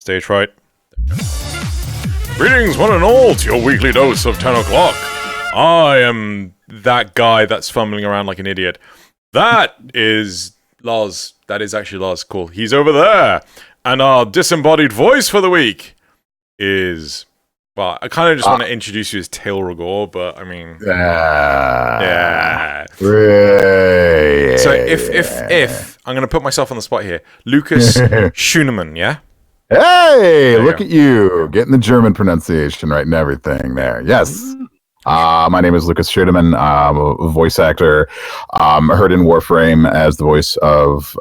Stage fright. Greetings, one and all, to your weekly dose of 10 o'clock. I am that guy that's fumbling around like an idiot. That is Loz. That is actually Loz. Cool. He's over there. And our disembodied voice for the week is... Well, I kind of just want to introduce you as Tail Rigor, but I mean... yeah. So if... I'm going to put myself on the spot here. Lucas Schuneman, yeah? Hey, look at you. Getting the German pronunciation right and everything there. Yes. My name is Lucas Schuneman. I'm a voice actor. Heard in Warframe as the voice of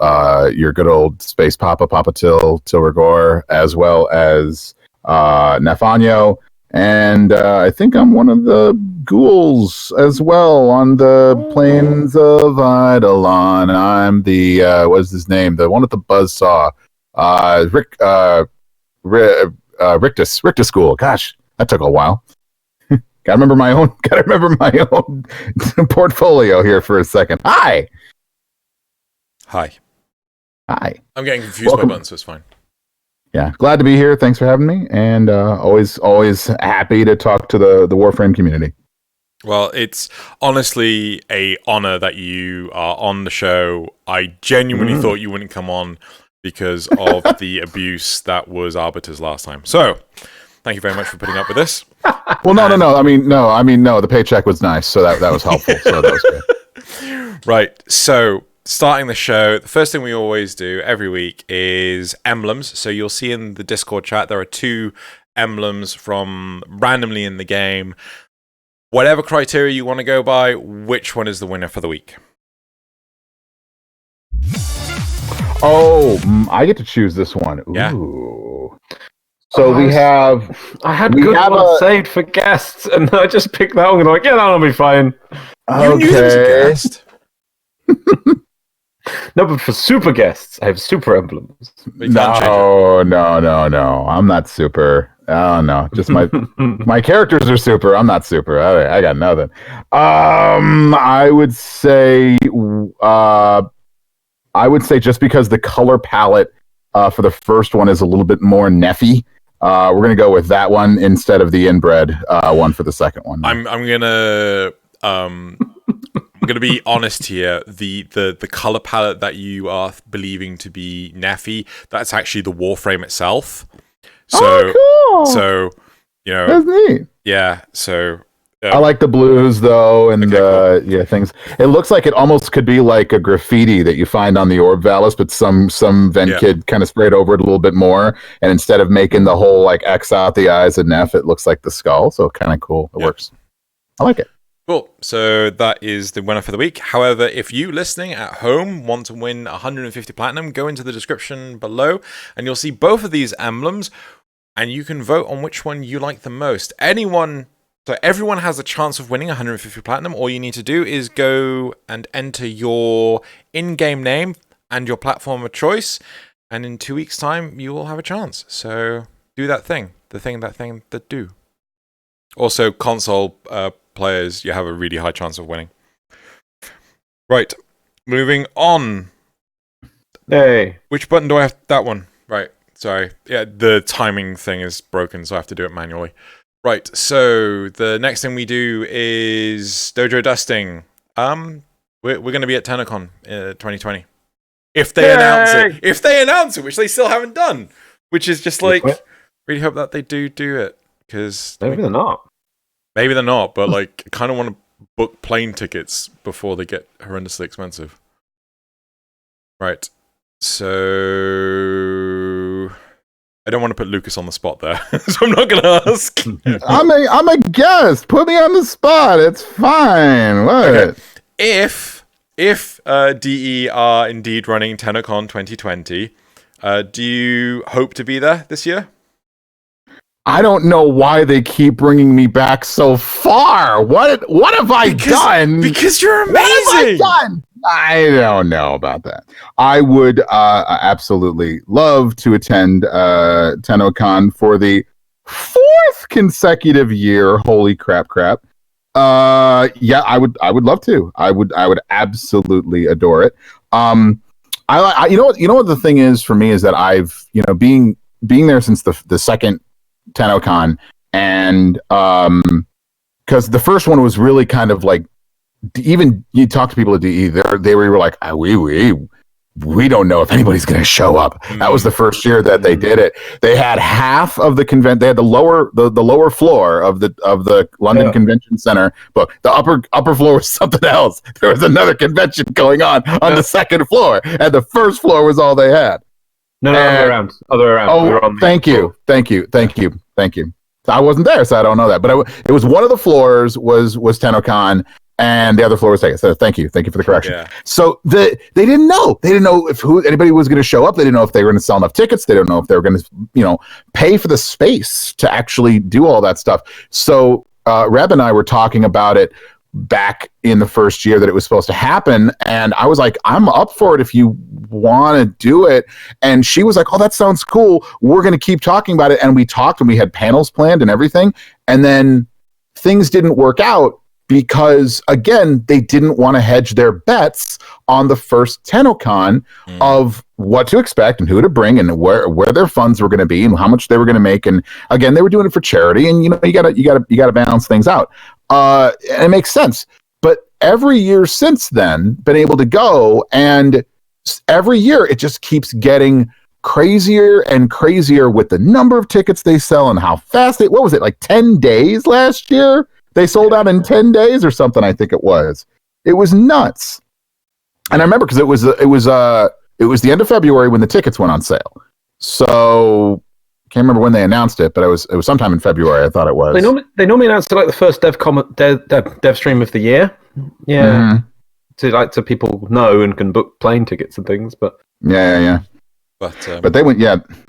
your good old space Papa Till Rigor, as well as Nafanyo. And I think I'm one of the ghouls as well on the plains of Eidolon. I'm the, what's his name? The one with the buzzsaw. Rictus Ghoul. Gosh, that took a while. Gotta remember my own portfolio here for a second. Hi. I'm getting confused Welcome. by buttons, so it's fine. Yeah, glad to be here. Thanks for having me, and always happy to talk to the Warframe community. Well, it's honestly a honor that you are on the show. I genuinely thought you wouldn't come on because of the abuse that was Arbiter's last time. So, thank you very much for putting up with this. Well, no. I mean, no. The paycheck was nice, so that was helpful. So that was good. Right. So, starting the show, the first thing we always do every week is emblems. So you'll see in the Discord chat there are 2 emblems from randomly in the game. Whatever criteria you want to go by, which one is the winner for the week? Oh, I get to choose this one. Ooh. Yeah. So we have... I had good ones saved for guests, and I just picked that one and I'm like, yeah, that'll be fine. You knew there was a guest. No, but for super guests, I have super emblems. No. I'm not super. Oh, no. Just my characters are super. I'm not super. I got nothing. I would say just because the color palette for the first one is a little bit more Neffy, we're going to go with that one instead of the inbred one for the second one. I'm gonna be honest here. The color palette that you are believing to be Neffy, that's actually the Warframe itself. So, cool. So, you know, that's neat. Yeah. So I like the blues though, and cool. things. It looks like it almost could be like a graffiti that you find on the Orb Valis, but some Ven kid kind of sprayed over it a little bit more, and instead of making the whole like X out the eyes of Neff, it looks like the skull. So kind of cool. It works. I like it. Cool. So that is the winner for the week. However, if you listening at home want to win 150 platinum, go into the description below and you'll see both of these emblems and you can vote on which one you like the most. So everyone has a chance of winning 150 platinum. All you need to do is go and enter your in-game name and your platform of choice. And in 2 weeks' time, you will have a chance. So do that thing. That do. Also, console players, you have a really high chance of winning. Right, moving on. Hey. Which button do I have? That one. Right, sorry. Yeah, the timing thing is broken, so I have to do it manually. Right, so the next thing we do is Dojo Dusting. We're going to be at TennoCon 2020. If they announce it. If they announce it, which they still haven't done. Which is just like, really hope that they do it. Because maybe they're not. Maybe they're not, but like, I kind of want to book plane tickets before they get horrendously expensive. Right. So I don't want to put Lucas on the spot there, so I'm not going to ask. I'm a guest. Put me on the spot. It's fine. What? Okay. If DE are indeed running TennoCon 2020, do you hope to be there this year? I don't know why they keep bringing me back so far. What have I done? Because you're amazing. What have I done? I don't know about that. I would absolutely love to attend TennoCon for the 4th consecutive year. Holy crap. Yeah, I would love to. I would absolutely adore it. I you know what the thing is for me is that I've being there since the second TennoCon, and because the first one was really kind of like, even you talk to people at DE, they were like, we don't know if anybody's going to show up. That was the first year that they did it. They had half of the convent. They had the lower floor of the London Convention Center, but the upper floor was something else. There was another convention going on the second floor, and the first floor was all they had. No, other way around. Oh, thank you. So I wasn't there, so I don't know that. But it was one of the floors was TennoCon, and the other floor was taken. So thank you for the correction. Yeah. So they didn't know. They didn't know if anybody was going to show up. They didn't know if they were going to sell enough tickets. They don't know if they were going to pay for the space to actually do all that stuff. So Reb and I were talking about it back in the first year that it was supposed to happen, and I was like, I'm up for it if you want to do it. And she was like, oh, that sounds cool, we're going to keep talking about it. And we talked, and we had panels planned and everything, and then things didn't work out because, again, they didn't want to hedge their bets on the first TennoCon of what to expect and who to bring and where their funds were going to be and how much they were going to make. And again, they were doing it for charity, and you gotta balance things out. And it makes sense. But every year since then, been able to go, and every year it just keeps getting crazier and crazier with the number of tickets they sell and how fast what was it, like 10 days last year? They sold out in 10 days or something, I think it was. It was nuts. And I remember because it was the end of February when the tickets went on sale. So can't remember when they announced it, but it was sometime in February, I thought it was. They normally announce it like the first dev stream of the year. Yeah. Mm-hmm. So people know and can book plane tickets and things, but yeah. But they went,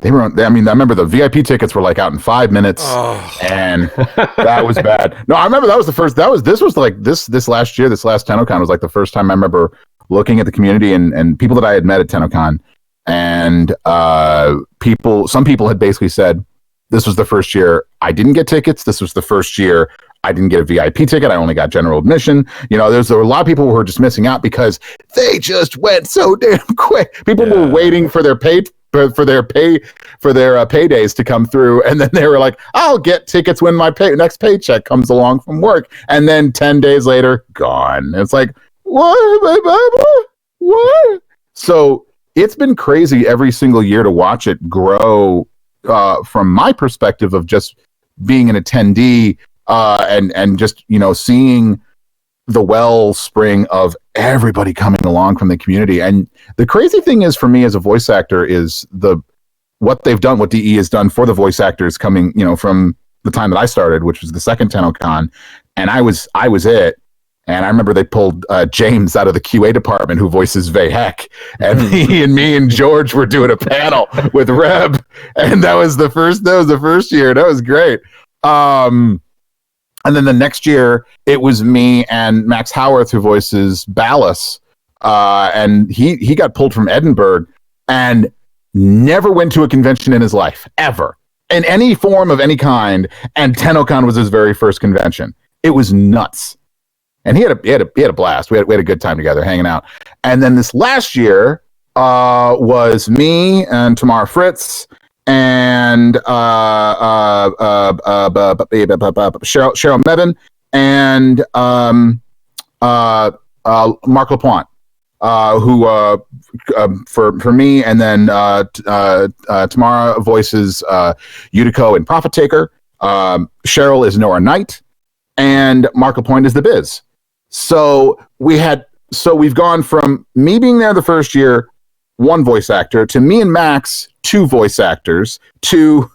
they were on, I mean, I remember the VIP tickets were like out in 5 minutes, and that was bad. No, I remember this last year, this last TennoCon was like the first time I remember looking at the community and people that I had met at TennoCon, and some people had basically said, this was the first year I didn't get tickets. This was the first year I didn't get a VIP ticket. I only got general admission. There were a lot of people who were just missing out because they just went so damn quick. People were waiting for their paydays to come through, and then they were like, I'll get tickets when my next paycheck comes along from work. And then 10 days later, gone. It's like, what? So it's been crazy every single year to watch it grow from my perspective of just being an attendee. And just, seeing the wellspring of everybody coming along from the community. And the crazy thing is for me as a voice actor is what they've done, what DE has done for the voice actors coming, from the time that I started, which was the second TennoCon. And I was it. And I remember they pulled James out of the QA department who voices Vehek. And he and me and George were doing a panel with Reb. And that was the first year. That was great. And then the next year, it was me and Max Howarth who voices Ballas. And he got pulled from Edinburgh and never went to a convention in his life, ever, in any form of any kind. And TennoCon was his very first convention. It was nuts. And he had a blast. We had a good time together hanging out. And then this last year was me and Tamara Fritz and Cheryl Mevin and Mark LaPointe, who for me, and then Tamara voices Yutiko and Profit Taker. Cheryl is Nora Knight, and Mark LaPointe is the Biz. So we've gone from me being there the first year, one voice actor, to me and Max, two voice actors, to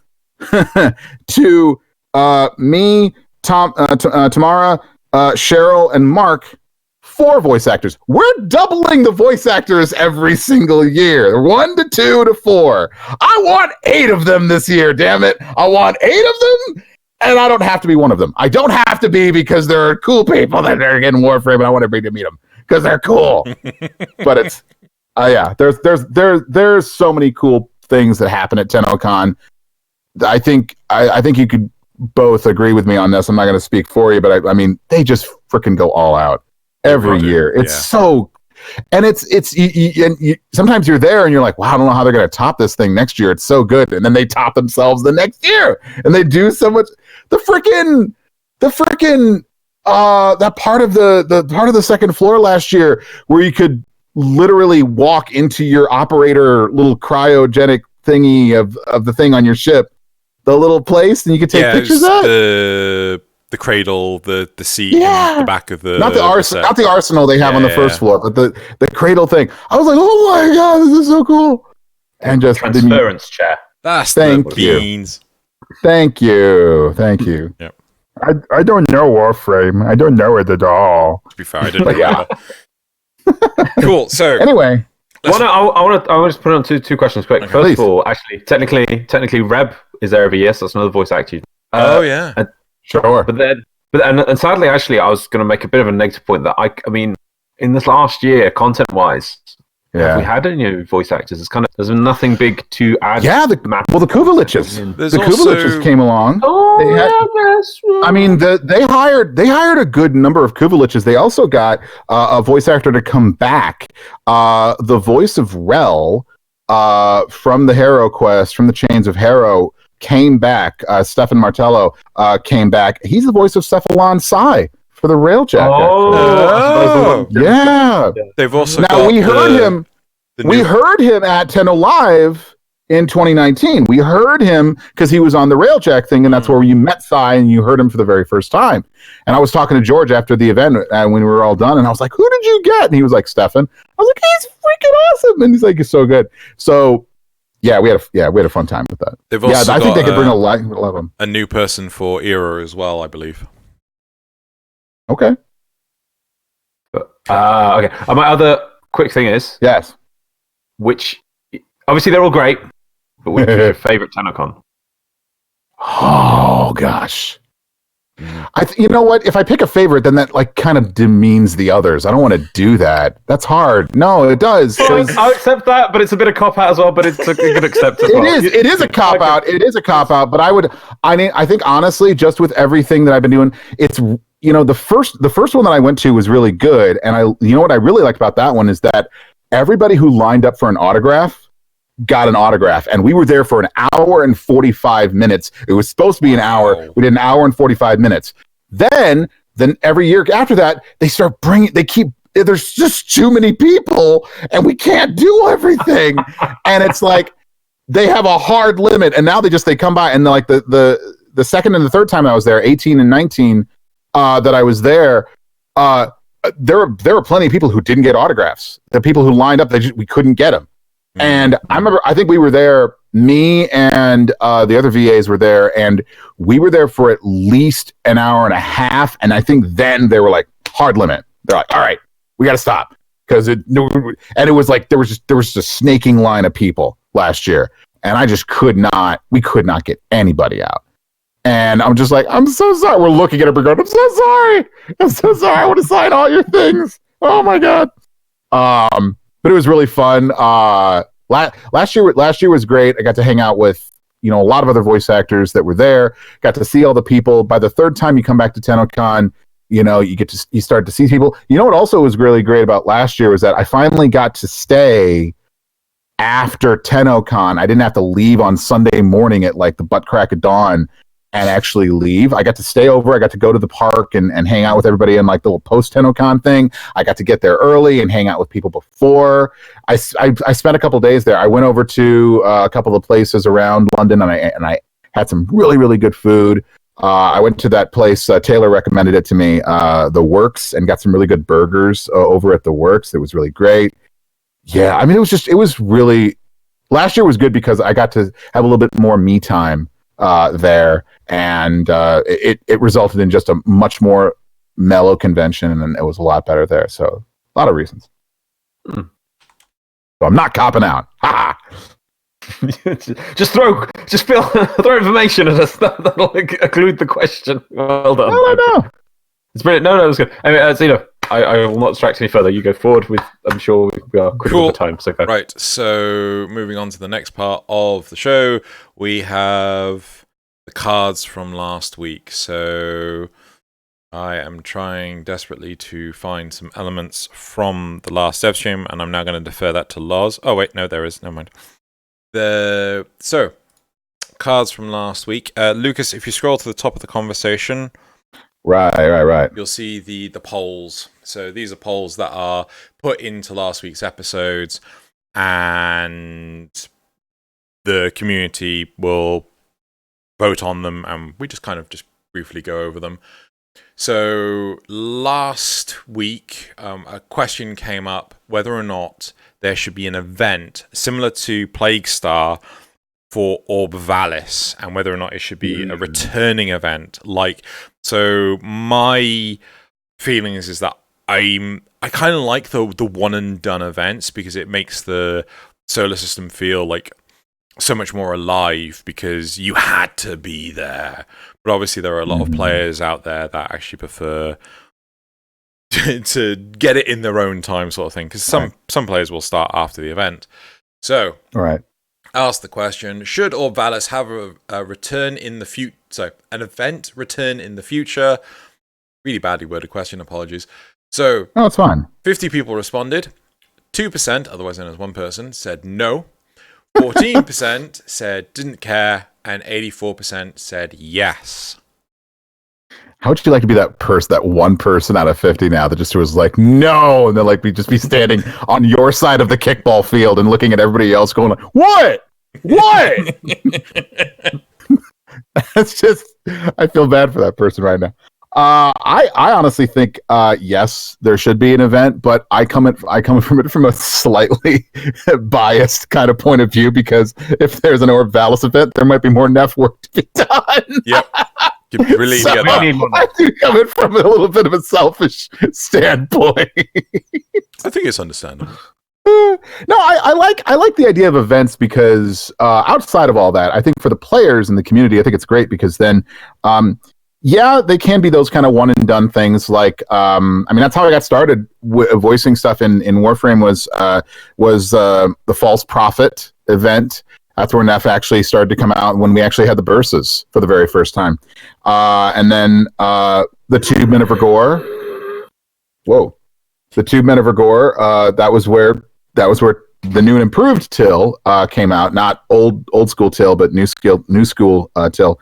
me, Tamara, Cheryl, and Mark, four voice actors. We're doubling the voice actors every single year. 1 to 2 to 4. I want 8 of them this year, damn it. I want 8 of them, and I don't have to be one of them. I don't have to be, because there are cool people that are getting Warframe, and I want everybody to meet them because they're cool. But it's there's so many cool things that happen at TennoCon. I think you could both agree with me on this. I'm not going to speak for you, but I mean, they just freaking go all out every year. It's so And sometimes you're there and you're like, wow, I don't know how they're going to top this thing next year. It's so good. And then they top themselves the next year and they do so much. The freaking that part of the part of the second floor last year where you could literally walk into your operator little cryogenic thingy of the thing on your ship, the little place, and you could take pictures of the cradle, the seat, and the back of the not the arsenal they have on the first floor, but the cradle thing. I was like, oh my god, this is so cool. And just transference chair. That's the beans. Thank you. Yep. I don't know Warframe. I don't know it at all. To be fair, I didn't know. Cool. So anyway, I want to just put on two questions quick. Okay, First of all, actually, technically, Reb is there every year, so that's another voice actor. Sure. But sadly, actually, I was going to make a bit of a negative point that I mean, in this last year, content-wise, have we had any voice actors? It's kind of there's nothing big to add. Yeah, the Kuvaliches. The Kuvaliches came along. Oh, I mean, they hired a good number of Kuvaliches. They also got a voice actor to come back. The voice of Rel from the Harrow quest, from the Chains of Harrow, came back. Stefan Martello came back. He's the voice of Cephalon Sai for the Railjack. Yeah. They've also we heard him. We heard him at Tenno Live in 2019. We heard him because he was on the Railjack thing, and that's where you met Sai and you heard him for the very first time. And I was talking to George after the event when we were all done, and I was like, "Who did you get?" And he was like, "Stefan." I was like, "He's freaking awesome!" And he's like, "He's so good." So. Yeah, we had a fun time with that. They've also I think they could bring a lot of them. A new person for Era as well, I believe. Okay. Okay. My other quick thing is which obviously they're all great, but which is your favorite TennoCon? Oh gosh. You know what? If I pick a favorite, then that like kind of demeans the others. I don't want to do that. That's hard. No, it does. I'll accept that, but it's a bit of cop out as well. But it's a good accept as well. It is a cop out. It is a cop out. But I think honestly, just with everything that I've been doing, it's the first one that I went to was really good. And what I really liked about that one is that everybody who lined up for an autograph got an autograph, and we were there for an hour and 45 minutes. It was supposed to be an hour. We did an hour and 45 minutes. Then every year after that, there's just too many people and we can't do everything. And it's like, they have a hard limit. And now they come by, and like the second and the third time I was there, 18 and 19, that I was there, there were plenty of people who didn't get autographs. The people who lined up, we couldn't get them. And I think we were there, me and the other VAs were there, and we were there for at least an hour and a half. And I think then they were like, hard limit. They're like, all right, we got to stop. It was like, there was just a snaking line of people last year. And we could not get anybody out. And I'm just like, I'm so sorry. We're looking at it, we're going, I'm so sorry. I want to sign all your things. Oh my God. But it was really fun. Last year was great. I got to hang out with a lot of other voice actors that were there. Got to see all the people. By the third time you come back to TennoCon, you start to see people. You know what also was really great about last year was that I finally got to stay after TennoCon. I didn't have to leave on Sunday morning at like the butt crack of dawn and actually leave. I got to stay over. I got to go to the park and hang out with everybody in like the little post-TennoCon thing. I got to get there early and hang out with people before. I spent a couple days there. I went over to a couple of places around London, and I had some really, really good food. I went to that place. Taylor recommended it to me, The Works, and got some really good burgers over at The Works. It was really great. Yeah, I mean, it was really... Last year was good because I got to have a little bit more me time there, and it resulted in just a much more mellow convention, and it was a lot better there. So a lot of reasons. So I'm not copping out. Ha! just throw information at us. That'll include the question. Well done. No. It's brilliant. No, it was good. I mean, Xeno, I will not distract any further. You go forward with. I'm sure we are critical of time. So right. So moving on to the next part of the show, we have the cards from last week. So I am trying desperately to find some elements from the last dev stream, and I'm now going to defer that to Loz. Oh, wait, no, there is. Never mind. So, cards from last week. Lucas, if you scroll to the top of the conversation... Right. You'll see the polls. So these are polls that are put into last week's episodes, and the community will vote on them, and we just briefly go over them. So last week, a question came up whether or not there should be an event similar to Plague Star for Orb Valis, and whether or not it should be a returning event. So my feeling is that I kind of like the one and done events, because it makes the solar system feel like so much more alive because you had to be there. But obviously there are a lot of players out there that actually prefer to get it in their own time, sort of thing, because some players will start after the event. So ask the question, should Orb Valis have a return in the future? So an event return in the future? Really badly worded question, apologies. So no, it's fine. 50 people responded. 2%, otherwise known as one person, said no. 14% said didn't care, and 84% said yes. How would you like to be that one person out of 50 now that just was like, no, and they're like, just be standing on your side of the kickball field and looking at everybody else going like, what? It's just, I feel bad for that person right now. I honestly think yes, there should be an event, but I come from it from a slightly biased kind of point of view, because if there's an Orb Valis event, there might be more Neff work to be done. Yep. You really get that. I do come in from a little bit of a selfish standpoint. I think it's understandable. No, I like the idea of events, because outside of all that, I think for the players and the community, I think it's great, because then they can be those kind of one and done things. Like, that's how I got started voicing stuff in Warframe was the False Prophet event. That's where Neff actually started to come out, when we actually had the bursts for the very first time. And then the Tube Men of Rigor. Whoa. The Tube Men of Rigor, that was where the new and improved Till came out. Not old school Till, but new school Till.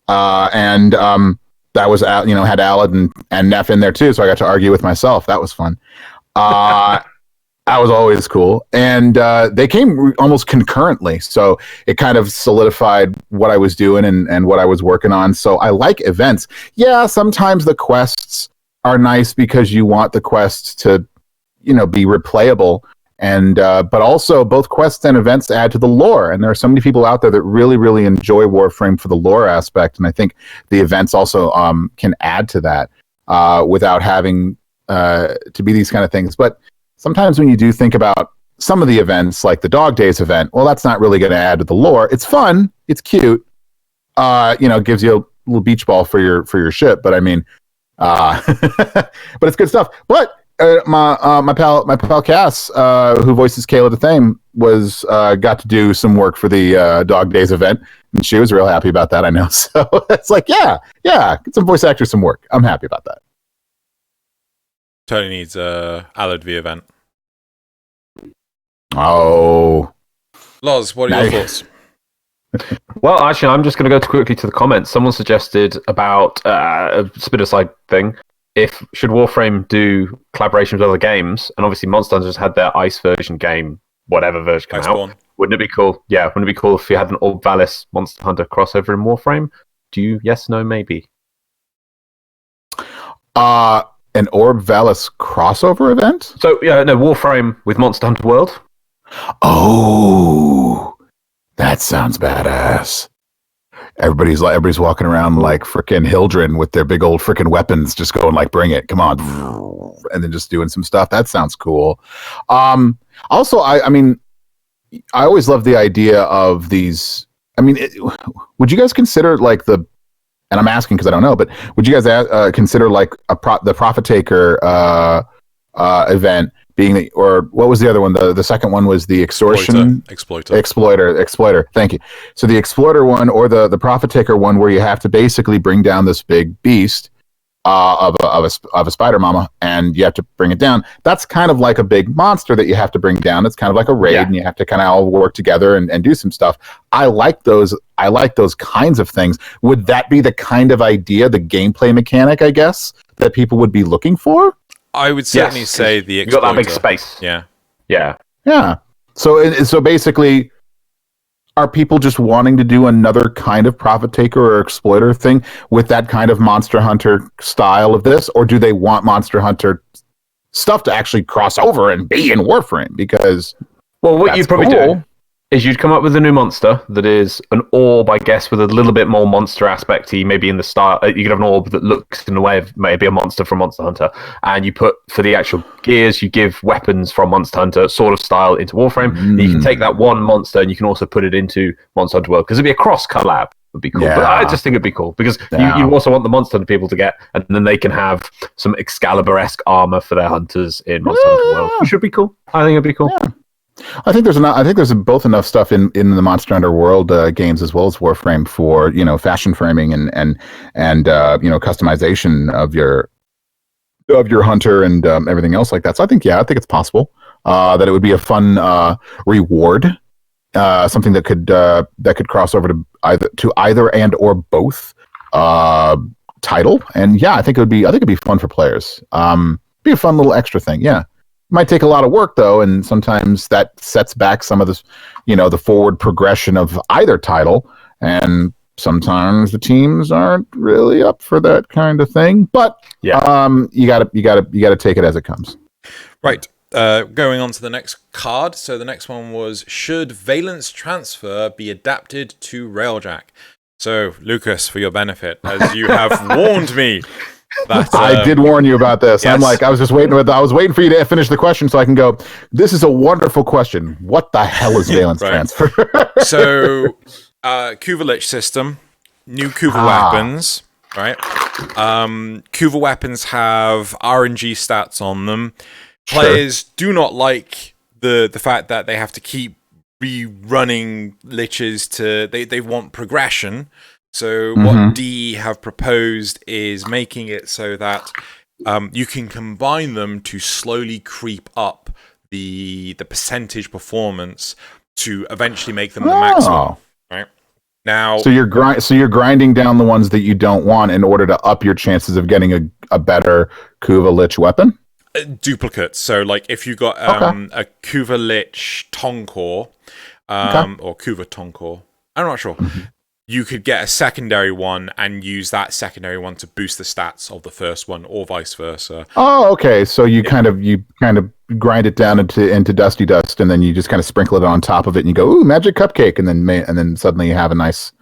And that was out, had Alad and Neff in there too, so I got to argue with myself. That was fun. That was always cool. And they came almost concurrently, so it kind of solidified what I was doing and what I was working on. So I like events. Yeah, sometimes the quests are nice because you want the quests to, be replayable. And but also both quests and events add to the lore. And there are so many people out there that really, really enjoy Warframe for the lore aspect. And I think the events also can add to that without having to be these kind of things. But sometimes when you do think about some of the events, like the Dog Days event, well, that's not really going to add to the lore. It's fun. It's cute. It gives you a little beach ball for your ship. But I mean, but it's good stuff. But my pal Cass, who voices Kayla DeThame, got to do some work for the Dog Days event, and she was real happy about that. I know. So it's like, yeah, get some voice actors some work. I'm happy about that. Totally needs a Alad V event. Oh, Loz, what are your thoughts? Well, actually, I'm just going to go quickly to the comments. Someone suggested about a bit of a side thing. Should Warframe do collaboration with other games? And obviously, Monster Hunter just had their Ice version game, whatever version came out. Wouldn't it be cool? Yeah, wouldn't it be cool if you had an Orb Valis Monster Hunter crossover in Warframe? Do you? Yes, no, maybe. An Orb Valis crossover event? So Warframe with Monster Hunter World. Oh, that sounds badass. Everybody's walking around like frickin' Hildren with their big old frickin' weapons, just going like, bring it, come on, and then just doing some stuff. That sounds cool. Also, I always love the idea of these. Would you guys consider like and I'm asking because I don't know, but would you guys consider like the Profit Taker event being or what was the other one? The second one was the Extortion Exploiter. Thank you. So the Exploiter one or the Profit Taker one, where you have to basically bring down this big beast of a spider mama, and you have to bring it down. That's kind of like a big monster that you have to bring down. It's kind of like a raid, and you have to kind of all work together and do some stuff. I like those kinds of things. Would that be the kind of idea, the gameplay mechanic, I guess, that people would be looking for? I would certainly say the exploiter. You got that big space. Yeah. So basically, are people just wanting to do another kind of profit taker or exploiter thing with that kind of Monster Hunter style of this? Or do they want Monster Hunter stuff to actually cross over and be in Warframe? Because, well, what you'd probably do is you'd come up with a new monster that is an orb, I guess, with a little bit more monster aspect-y, maybe in the start. You could have an orb that looks in the way of maybe a monster from Monster Hunter. And you put, for the actual gears, you give weapons from Monster Hunter, sort of style, into Warframe. And you can take that one monster and you can also put it into Monster Hunter World. Because it'd be a cross-collab. Would be cool. Yeah. But I just think it'd be cool. Because you also want the Monster Hunter people to get, and then they can have some Excalibur-esque armor for their hunters in Monster Hunter World. Which would be cool. I think it'd be cool. Yeah. I think there's both enough stuff in the Monster Hunter World games as well as Warframe for fashion framing and customization of your hunter and everything else like that. So I think it's possible that it would be a fun reward, something that could cross over to either and or both title. And I think it'd be fun for players. Be a fun little extra thing. Yeah. Might take a lot of work though, and sometimes that sets back some of the, the forward progression of either title, and sometimes the teams aren't really up for that kind of thing. But you gotta take it as it comes. Right. Going on to the next card. So the next one was, should Valence Transfer be adapted to Railjack? So Lucas, for your benefit, as you have warned me. I did warn you about this. Yes. I was waiting for you to finish the question so I can go, this is a wonderful question. What the hell is Valence Transfer? So, Kuva Lich system, new Kuva weapons, right? Kuva weapons have RNG stats on them. Players do not like the fact that they have to keep rerunning Liches they want progression. So what D have proposed is making it so that you can combine them to slowly creep up the percentage performance to eventually make them the maximum. Right now, so you're grinding down the ones that you don't want in order to up your chances of getting a better Kuva Lich weapon. Duplicates. So like if you got a Kuva Lich Tonkor or Kuva Tonkor, I'm not sure. You could get a secondary one and use that secondary one to boost the stats of the first one, or vice versa. Oh, okay. So you kind of grind it down into Dusty Dust, and then you just kind of sprinkle it on top of it, and you go, "Ooh, magic cupcake!" And then suddenly you have a nice,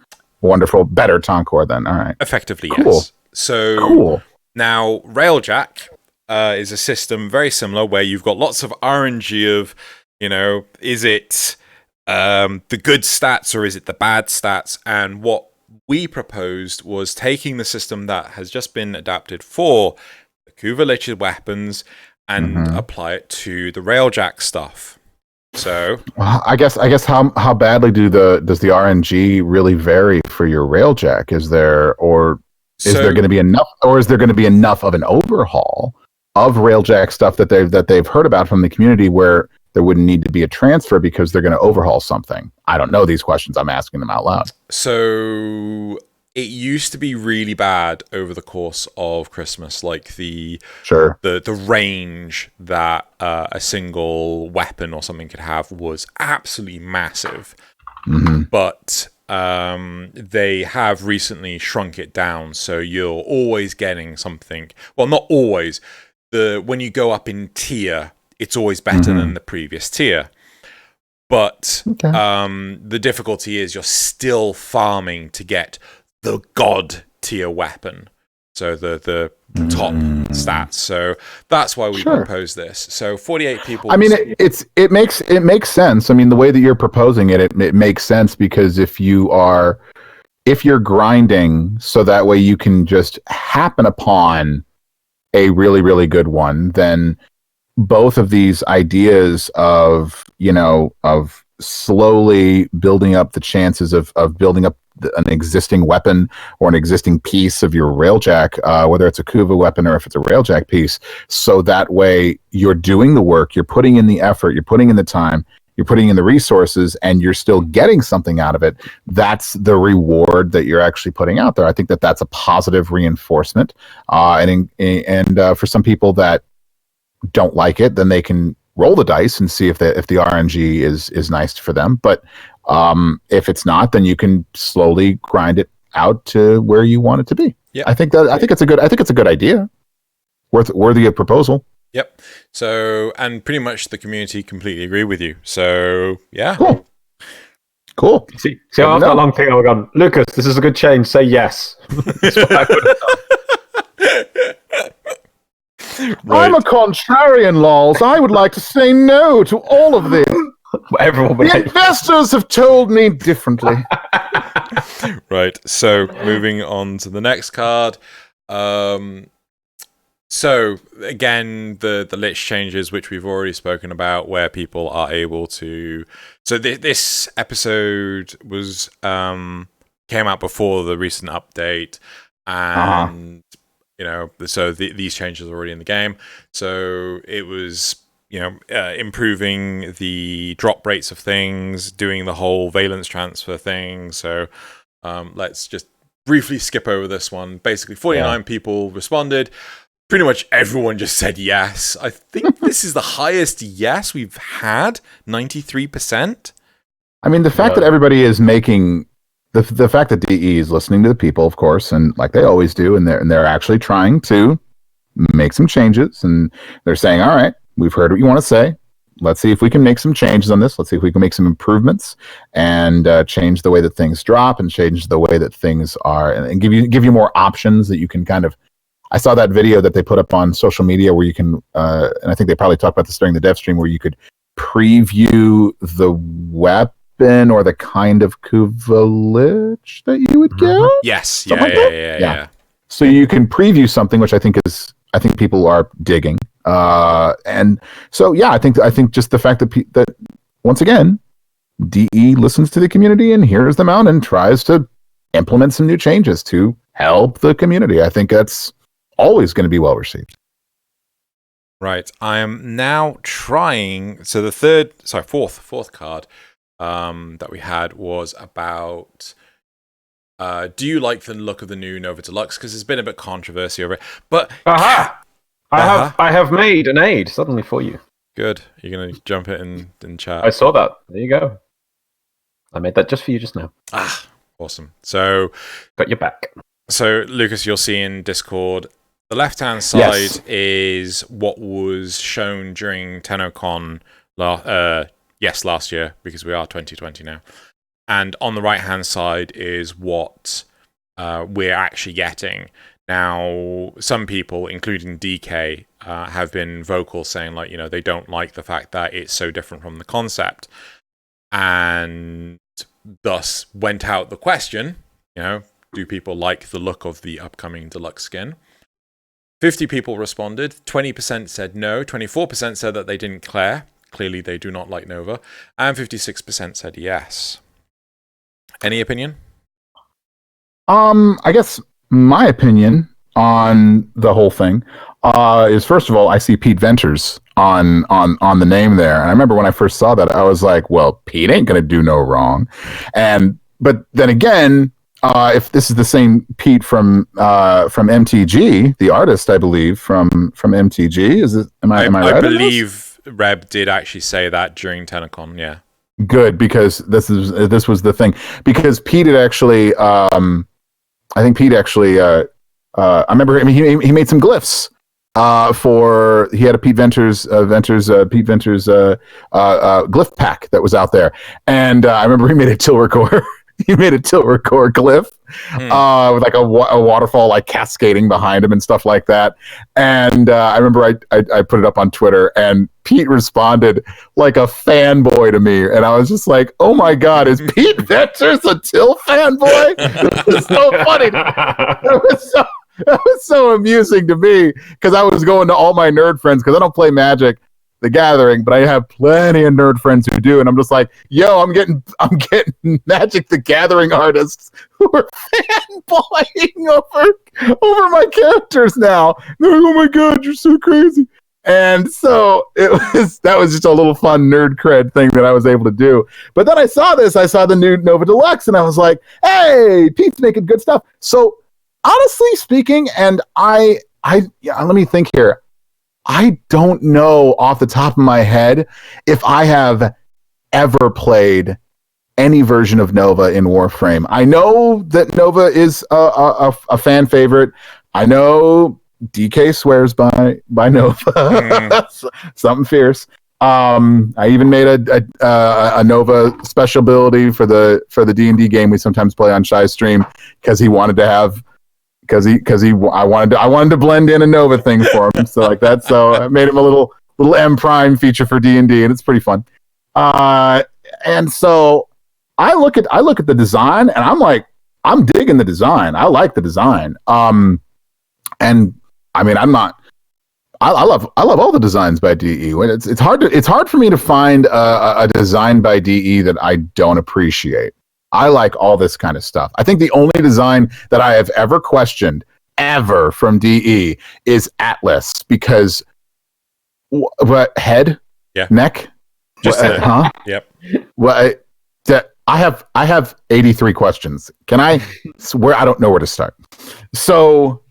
wonderful, better Tonkor. Then, all right. Effectively, cool. Yes. So cool. Now Railjack is a system very similar where you've got lots of RNG of, is it the good stats or is it the bad stats? And what we proposed was taking the system that has just been adapted for the Kuva Lich weapons and apply it to the Railjack stuff. So I guess how badly does the RNG really vary for your Railjack? Is there going to be enough, or is there going to be enough of an overhaul of Railjack stuff that they've heard about from the community where there wouldn't need to be a transfer because they're going to overhaul something? I don't know these questions. I'm asking them out loud. So it used to be really bad over the course of Christmas, like the range that a single weapon or something could have was absolutely massive. But they have recently shrunk it down, so you're always getting something. Well, not always. When you go up in tier, it's always better than the previous tier. But the difficulty is you're still farming to get the god tier weapon. So the top stats. So that's why we proposed this. So 48 people. I mean, it makes sense. I mean, the way that you're proposing it makes sense, because if you're grinding so that way you can just happen upon a really, really good one, then both of these ideas of slowly building up the chances of building up an existing weapon or an existing piece of your railjack, whether it's a Kuva weapon or if it's a railjack piece. So that way you're doing the work, you're putting in the effort, you're putting in the time, you're putting in the resources, and you're still getting something out of it. That's the reward that you're actually putting out there. I think that that's a positive reinforcement. And for some people that don't like it, then they can roll the dice and see if the RNG is nice for them. But if it's not, then you can slowly grind it out to where you want it to be. Yeah, I think it's a good idea. Worthy of proposal. Yep. So, and pretty much the community completely agree with you. So, yeah. Cool. See, after that long thing, I've gone, Lucas, this is a good change. Say yes. That's what I would have done. Right. I'm a contrarian, lols. I would like to say no to all of this. The investors have told me differently. Right. So, moving on to the next card. So again, the Lich changes, which we've already spoken about, where people are able to. So this episode was came out before the recent update, and so these changes are already in the game. So it was improving the drop rates of things, doing the whole valence transfer thing. So let's just briefly skip over this one. Basically, 49 people responded. Pretty much everyone just said yes. I think this is the highest yes we've had, 93%. I mean, the fact that everybody is making the fact that DE is listening to the people, of course, and like they always do, and they're actually trying to make some changes, and they're saying, all right, we've heard what you want to say. Let's see if we can make some changes on this. Let's see if we can make some improvements and change the way that things drop and change the way that things are, and give you more options that you can kind of. I saw that video that they put up on social media where you can, and I think they probably talked about this during the dev stream, where you could preview the weapon or the kind of Kuva Lich that you would get. Yes, yeah. So you can preview something, which I think people are digging, and so I think just the fact that once again, DE listens to the community and hears them out and tries to implement some new changes to help the community. I think that's always going to be well received. Right. I am now trying. So the fourth card that we had was about. Do you like the look of the new Nova Deluxe? Because there's been a bit of controversy over it. But I have made an aid suddenly for you. Good. You're gonna jump it in chat. I saw that. There you go. I made that just for you just now. Awesome. So got your back. So Lucas, you'll see in Discord. The left-hand side is what was shown during TennoCon last year, because we are 2020 now. And on the right-hand side is what we're actually getting. Now, some people, including DK, have been vocal saying, they don't like the fact that it's so different from the concept. And thus went out the question, do people like the look of the upcoming Deluxe skin? 50 people responded, 20% said no, 24% said that they didn't care. Clearly they do not like Nova, and 56% said yes. Any opinion? I guess my opinion on the whole thing is, first of all, I see Pete Ventures on the name there. And I remember when I first saw that, I was like, well, Pete ain't gonna do no wrong. But then again, if this is the same Pete from MTG, the artist, I believe, from MTG, is it? Am I right? I believe Reb did actually say that during TennoCon. Yeah. Good, because this was the thing. Because Pete had actually, I think Pete actually, I remember. I mean, he made some glyphs he had a Pete Ventures glyph pack that was out there, and I remember he made a Tilricor. He made a Tilricor glyph with like a waterfall like cascading behind him and stuff like that. And I remember I put it up on Twitter, and Pete responded like a fanboy to me, and I was just like, "Oh my God, is Pete Ventures a Till fanboy?" It was so funny. That was so amusing to me, because I was going to all my nerd friends, because I don't play Magic. the Gathering, but I have plenty of nerd friends who do, and I'm just like, yo, I'm getting Magic the Gathering artists who are fanboying over my characters now. They're like, oh my god, you're so crazy. And so that was just a little fun nerd cred thing that I was able to do. But then I saw the new Nova Deluxe, and I was like, hey, Pete's making good stuff. So honestly speaking, and let me think here. I don't know off the top of my head if I have ever played any version of Nova in Warframe. I know that Nova is a fan favorite. I know DK swears by Nova. Something fierce. I even made a Nova special ability for the D&D game we sometimes play on Shy's stream because he wanted to have. I wanted to blend in a Nova thing for him, so I made him a little M Prime feature for D&D, and it's pretty fun. And so I look at the design, and I'm like, I'm digging the design. I like the design. And I mean, I love all the designs by DE. It's hard for me to find a design by DE that I don't appreciate. I like all this kind of stuff. I think the only design that I have ever questioned from DE is Atlas because what head? Yeah. Neck? Just head. Huh? Yep. Well, I have 83 questions. Can I swear I don't know where to start? So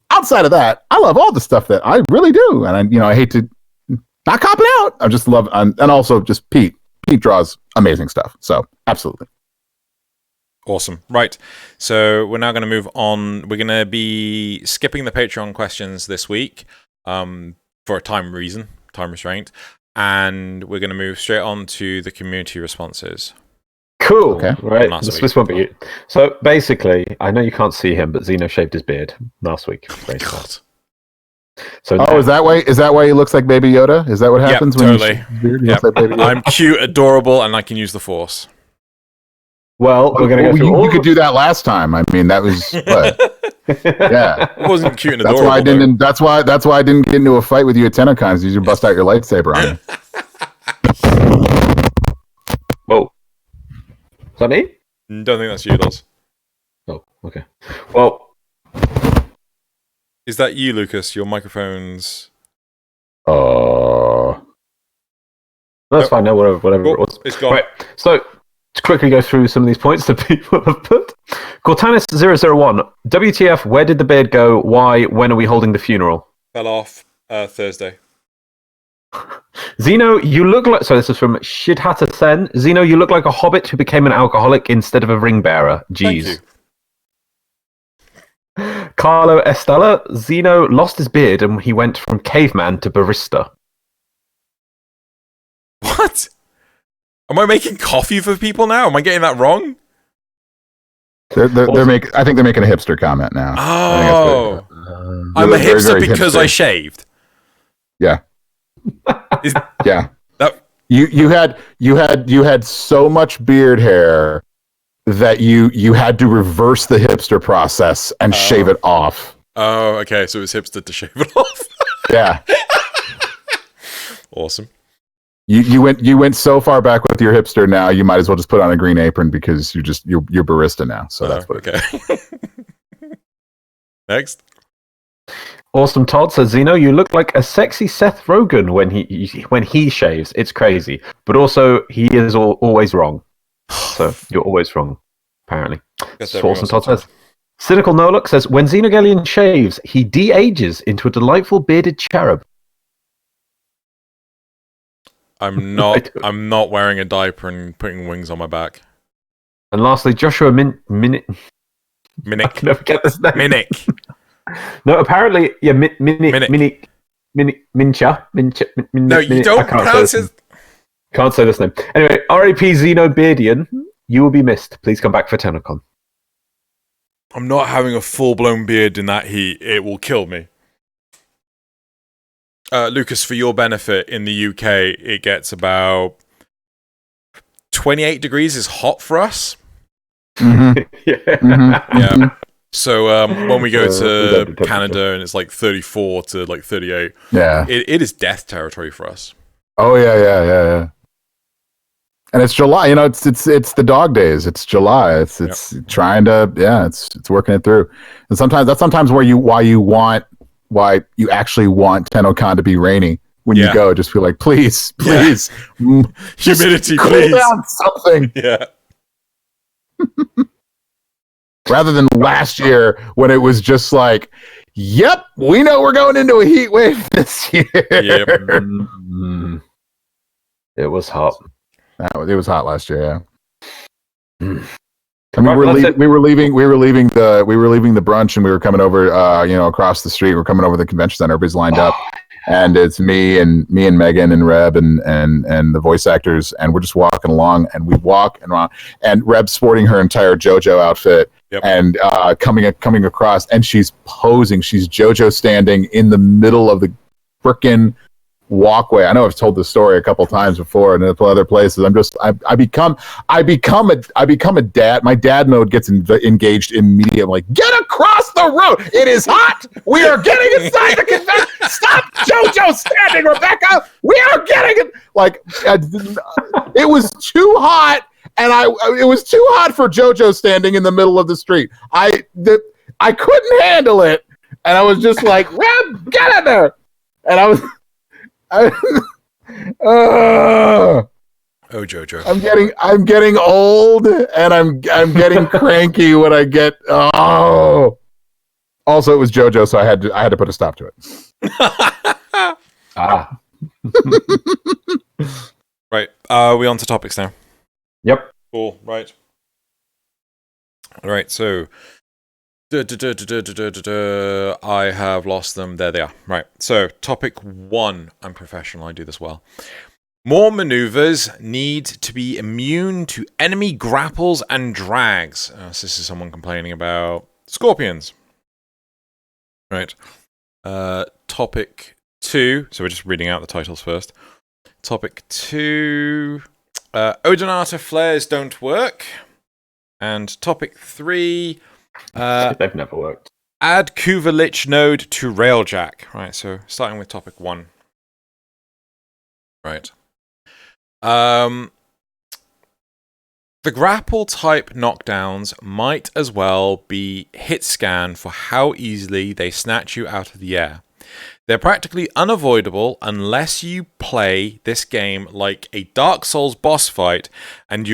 outside of that, I love all the stuff that I really do. And I hate to not cop it out. I just love and also just Pete. Pete draws amazing stuff. So absolutely. Awesome. Right. So we're now going to move on. We're going to be skipping the Patreon questions this week for a time restraint. And we're going to move straight on to the community responses. Cool. Okay. Right. This won't be you. So basically, I know you can't see him, but Xeno shaved his beard last week. God. So is that why he looks like Baby Yoda? Is that what happens when totally. you shave his beard? He looks like Baby Yoda? I'm cute, adorable, and I can use the Force. Well, we're going to go you could do that last time. I mean, that was what? Yeah. It wasn't cute and adorable. That's why I didn't get into a fight with you at TennoCon. You just bust out your lightsaber on me. Whoa. Is that me? Don't think that's you, Loz. Oh, okay. Well, is that you, Lucas? Your microphone's. That's fine. No, whatever it was. It's gone. Right. So, to quickly go through some of these points that people have put. Cortanis001. WTF, where did the beard go? Why? When are we holding the funeral? Fell off Thursday. Xeno, you look like... So this is from Shidhata Sen. Xeno, you look like a hobbit who became an alcoholic instead of a ring bearer. Jeez. Carlo Estella. Xeno lost his beard and he went from caveman to barista. What? Am I making coffee for people now? Am I getting that wrong? I think they're making a hipster comment now. Oh, I'm a hipster because I shaved. Yeah. Yeah. That... You had so much beard hair that you had to reverse the hipster process and shave it off. Oh, okay. So it was hipster to shave it off. Yeah. Awesome. You went so far back with your hipster now, you might as well just put on a green apron because you're barista now. So that's what okay. Next. Awesome Todd says, Xeno, you look like a sexy Seth Rogen when he shaves. It's crazy. But also, he is always wrong. So, you're always wrong, apparently. Awesome Todd says. Cynical No Look says, when Xenogelion shaves, he de-ages into a delightful bearded cherub. I'm not wearing a diaper and putting wings on my back. And lastly, Joshua Minnick. I can never get this name. Minnick. No, apparently, yeah, Mincha. No, you don't pronounce it. Can't say this name. Anyway, RAP Xeno Beardian, you will be missed. Please come back for TennoCon. I'm not having a full-blown beard in that heat. It will kill me. Lucas, for your benefit, in the UK, it gets about 28 degrees is hot for us. Mm-hmm. Yeah. Mm-hmm. Yeah. So when we go to Canada and it's like 34 to like 38, yeah, it is death territory for us. Oh yeah. And it's July, it's the dog days. It's July. It's trying to, it's working it through. And that's sometimes why you actually want TennoCon to be rainy. When you go, just feel like, please, humidity, cool please, down something. Yeah. Rather than last year when it was just like, yep, we know we're going into a heat wave this year. Yep. It was hot. It was hot last year, yeah. We were leaving the brunch and we were coming over, across the street. We're coming over the convention center. Everybody's lined up, and it's me and Megan and Reb and the voice actors, and we're just walking along, and we walk around, and Reb's sporting her entire JoJo outfit, and coming across, and she's posing. She's JoJo standing in the middle of the frickin' walkway. I know I've told this story a couple times before and in other places. I become a dad. My dad mode gets engaged immediately. I'm like, get across the road. It is hot. We are getting inside the convention. Stop JoJo standing, Rebecca. We are getting it. Like, it was too hot, and it was too hot for JoJo standing in the middle of the street. I couldn't handle it, and I was just like, Reb, get in there. And I was. Oh, JoJo! I'm getting old, and I'm getting cranky when I get. Oh, also it was JoJo, so I had to put a stop to it. Right. Are we on to topics now? Yep. Cool. Right. All right. So. I have lost them. There they are. Right. So, topic 1. I'm professional. I do this well. More maneuvers need to be immune to enemy grapples and drags. So this is someone complaining about scorpions. Right. Topic 2. So, we're just reading out the titles first. Topic 2. Odonata flares don't work. And topic 3. They've never worked. Add Kuva Lich node to Railjack. Right, so starting with topic 1. Right. The grapple type knockdowns might as well be hit scan for how easily they snatch you out of the air. They're practically unavoidable unless you play this game like a Dark Souls boss fight and if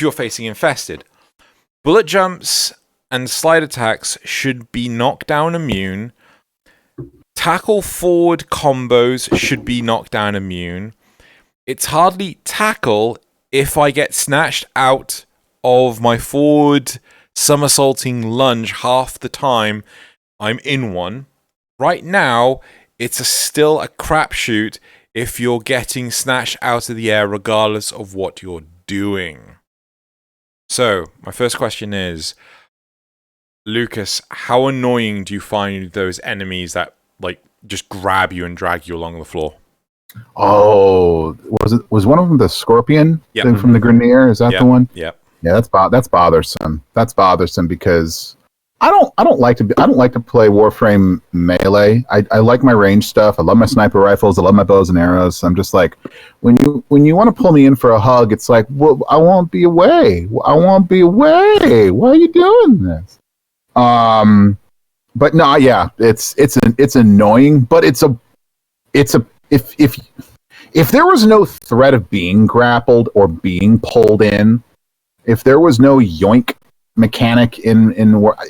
you're facing infested. Bullet jumps and slide attacks should be knockdown immune. Tackle forward combos should be knockdown immune. It's hardly tackle if I get snatched out of my forward somersaulting lunge half the time I'm in one. Right now, it's still a crapshoot if you're getting snatched out of the air regardless of what you're doing. So, my first question is, Lucas, how annoying do you find those enemies that just grab you and drag you along the floor? Oh, was one of them the scorpion thing from the Grenier? Is that the one? Yeah. Yeah, that's bothersome. That's bothersome because I don't like to play Warframe melee. I like my range stuff. I love my sniper rifles. I love my bows and arrows. I'm just like, when you want to pull me in for a hug, it's like, well, I won't be away. I won't be away. Why are you doing this? But no, yeah, it's annoying. But if there was no threat of being grappled or being pulled in, if there was no yoink mechanic in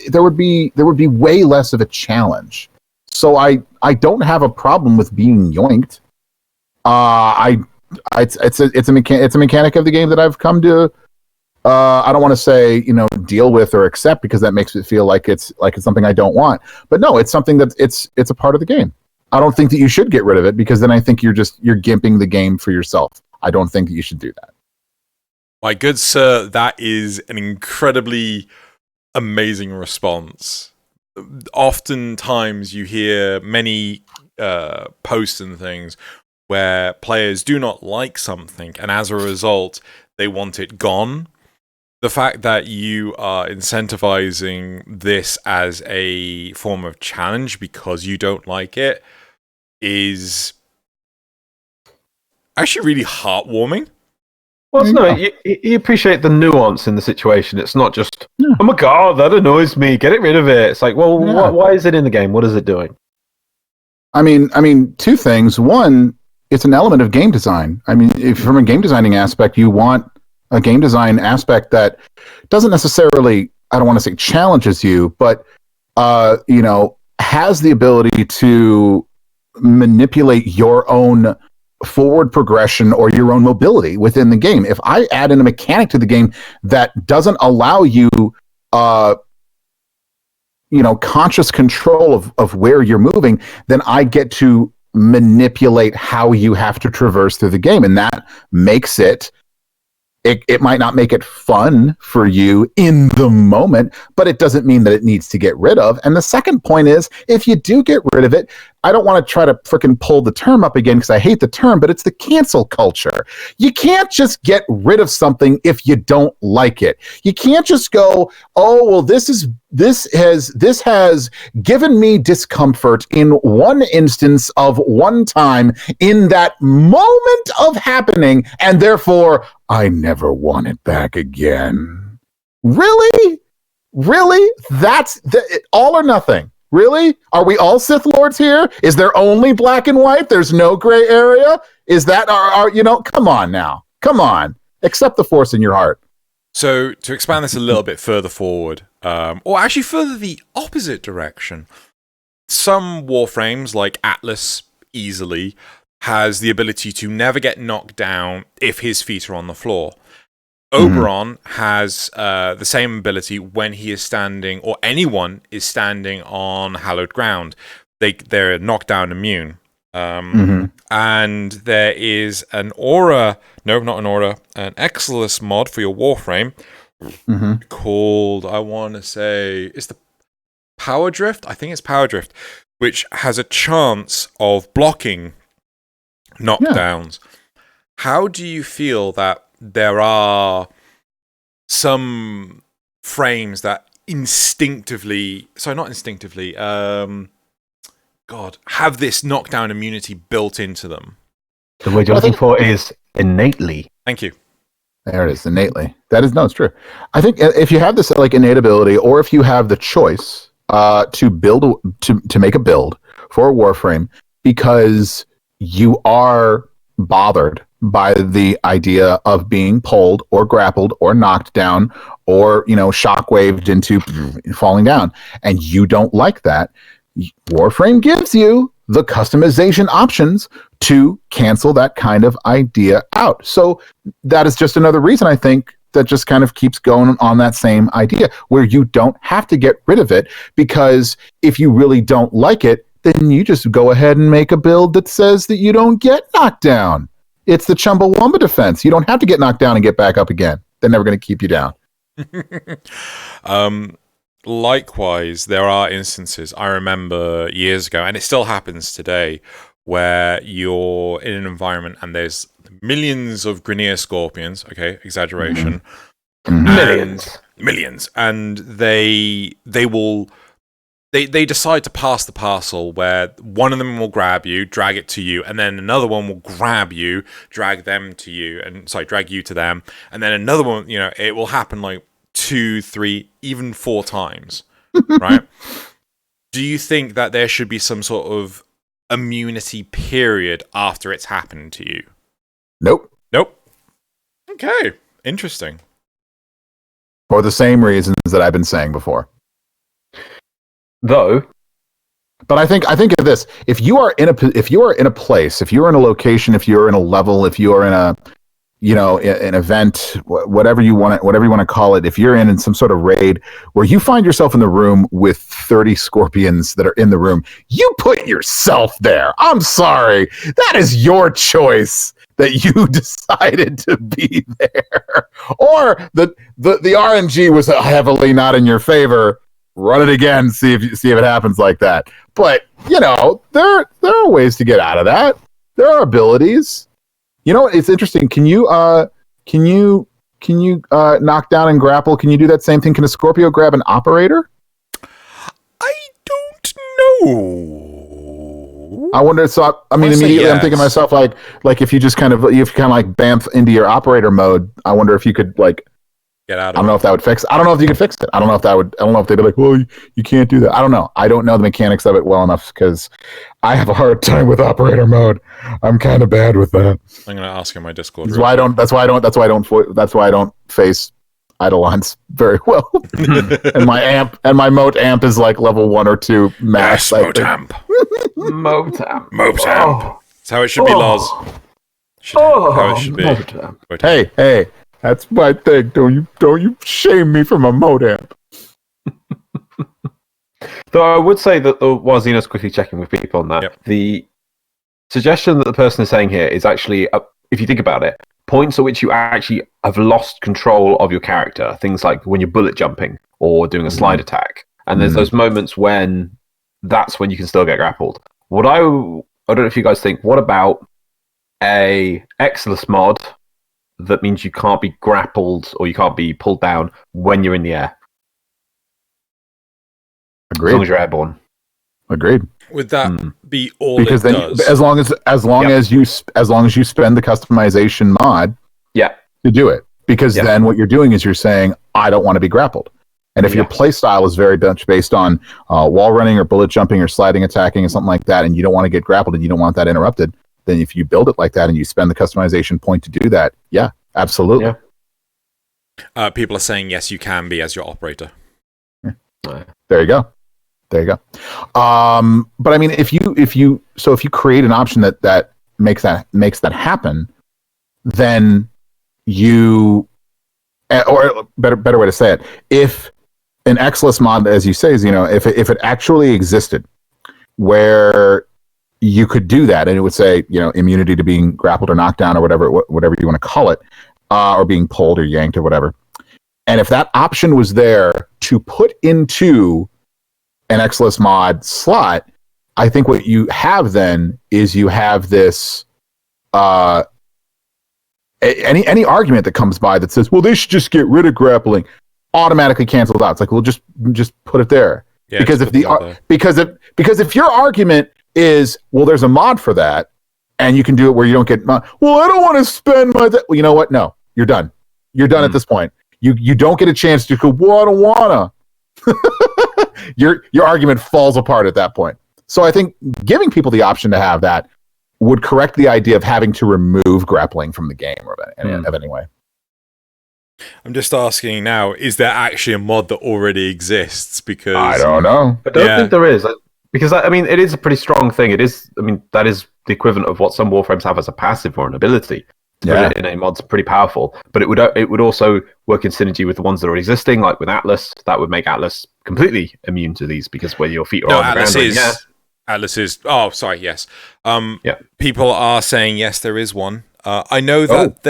there would be way less of a challenge. So I don't have a problem with being yoinked. It's a mechanic of the game that I've come to I don't want to say deal with or accept, because that makes it feel like it's something I don't want. But no, it's something that it's a part of the game. I don't think that you should get rid of it, because then I think you're gimping the game for yourself. I don't think that you should do that. My good sir, that is an incredibly amazing response. Oftentimes you hear many posts and things where players do not like something, and as a result, they want it gone. The fact that you are incentivizing this as a form of challenge because you don't like it is actually really heartwarming. Well, no, you appreciate the nuance in the situation. It's not just, oh my god, that annoys me. Get it rid of it. It's like, well, why is it in the game? What is it doing? I mean, two things. One, it's an element of game design. I mean, if from a game designing aspect, you want a game design aspect that doesn't necessarily, I don't want to say challenges you, but has the ability to manipulate your own forward progression or your own mobility within the game. If I add in a mechanic to the game that doesn't allow you conscious control of where you're moving, then I get to manipulate how you have to traverse through the game. And that makes it might not make it fun for you in the moment, but it doesn't mean that it needs to get rid of. And the second point is, if you do get rid of it, I don't want to try to freaking pull the term up again because I hate the term, but it's the cancel culture. You can't just get rid of something if you don't like it. You can't just go, oh, well, this has given me discomfort in one instance of one time in that moment of happening, and therefore I never want it back again. Really? That's all or nothing. Really? Are we all Sith Lords here? Is there only black and white? There's no gray area? Is that come on now. Come on. Accept the Force in your heart. So to expand this a little bit further forward, or actually further the opposite direction, some Warframes like Atlas easily has the ability to never get knocked down if his feet are on the floor. Oberon has the same ability when he is standing, or anyone is standing on hallowed ground. They're knockdown immune. And there is an Exilus mod for your Warframe called, I want to say, it's the Power Drift? I think it's Power Drift, which has a chance of blocking knockdowns. How do you feel that there are some frames that have this knockdown immunity built into them? The word you're looking for is innately. Thank you. There it is, innately. It's true. I think if you have this innate ability, or if you have the choice to make a build for a Warframe because you are bothered by the idea of being pulled or grappled or knocked down or shockwaved into falling down, and you don't like that, Warframe gives you the customization options to cancel that kind of idea out. So that is just another reason, I think, that just kind of keeps going on that same idea, where you don't have to get rid of it, because if you really don't like it, then you just go ahead and make a build that says that you don't get knocked down. It's the Chumbawamba defense. You don't have to get knocked down and get back up again. They're never going to keep you down. Likewise, there are instances, I remember years ago, and it still happens today, where you're in an environment and there's millions of Grineer scorpions, okay, exaggeration. Millions. And they decide to pass the parcel where one of them will grab you, drag it to you, and then another one will grab you, drag you to them, and then another one, it will happen like 2, 3, even 4 times, right? Do you think that there should be some sort of immunity period after it's happened to you? Nope. Okay, interesting. For the same reasons that I've been saying before. Though, but I think of this: if you are in a place, if you're in a location, if you're in a level, if you're in an event, whatever you want to call it, if you're in some sort of raid where you find yourself in the room with 30 scorpions that are in the room, you put yourself there. I'm sorry, that is your choice that you decided to be there, or the RNG was heavily not in your favor. Run it again, see if it happens like that. But there are ways to get out of that. There are abilities. It's interesting. Can you knock down and grapple? Can you do that same thing? Can a Scorpio grab an operator? I don't know. I wonder. So I mean, immediately yes. I'm thinking to myself, like if you just kind of like bamf into your operator mode, I wonder if you could like get out of I don't know if that would fix it. I don't know if you could fix it. I don't know if they'd be like, well, you can't do that. I don't know. I don't know the mechanics of it well enough because I have a hard time with operator mode. I'm kind of bad with that. I'm going to ask in my Discord. That's why I don't face Eidolons very well. and my moat amp is like level 1 or 2 max. Yes, moat amp. Moat amp. That's how it should be, Loz. How it should be. Hey, that's my thing. Don't you shame me for my moat amp. Though I would say that while Xeno's quickly checking with people on that, the suggestion that the person is saying here is actually, if you think about it, points at which you actually have lost control of your character. Things like when you're bullet jumping or doing a slide attack. And there's those moments when that's when you can still get grappled. I don't know if you guys think, what about a Xless mod that means you can't be grappled or you can't be pulled down when you're in the air? Agreed. As long as you're airborne. Agreed. Would that be all because it then, does? as long as you spend the customization mod, to do it, because then what you're doing is you're saying I don't want to be grappled, and if your play style is very much based on wall running or bullet jumping or sliding attacking or something like that, and you don't want to get grappled and you don't want that interrupted, then if you build it like that and you spend the customization point to do that, absolutely. People are saying yes, you can be as your operator. There you go. But I mean, if you create an option that makes that happen, then you, or better way to say it, if an Xless mod, as you say, if it actually existed where you could do that, and it would say, immunity to being grappled or knocked down or whatever you want to call it, or being pulled or yanked or whatever, and if that option was there to put into an Xless mod slot, I think what you have then is you have this any argument that comes by that says, well, they should just get rid of grappling, automatically canceled out. It's like, well, just put it there. Because if your argument is, well, there's a mod for that and you can do it where you don't get well, I don't want to spend my well, you know what? No, you're done. You're done at this point. You don't get a chance to go, well, I don't wanna. Your argument falls apart at that point. So I think giving people the option to have that would correct the idea of having to remove grappling from the game of any way. I'm just asking now, is there actually a mod that already exists? Because I don't know. I don't think there is. Because, I mean, it is a pretty strong thing. It is, I mean, that is the equivalent of what some Warframes have as a passive or an ability. Put it in a mod's pretty powerful, but it would also work in synergy with the ones that are existing, like with Atlas. That would make Atlas completely immune to these because where your feet are on the ground. Atlas is. Oh, sorry. Yes. People are saying yes, there is one. I know that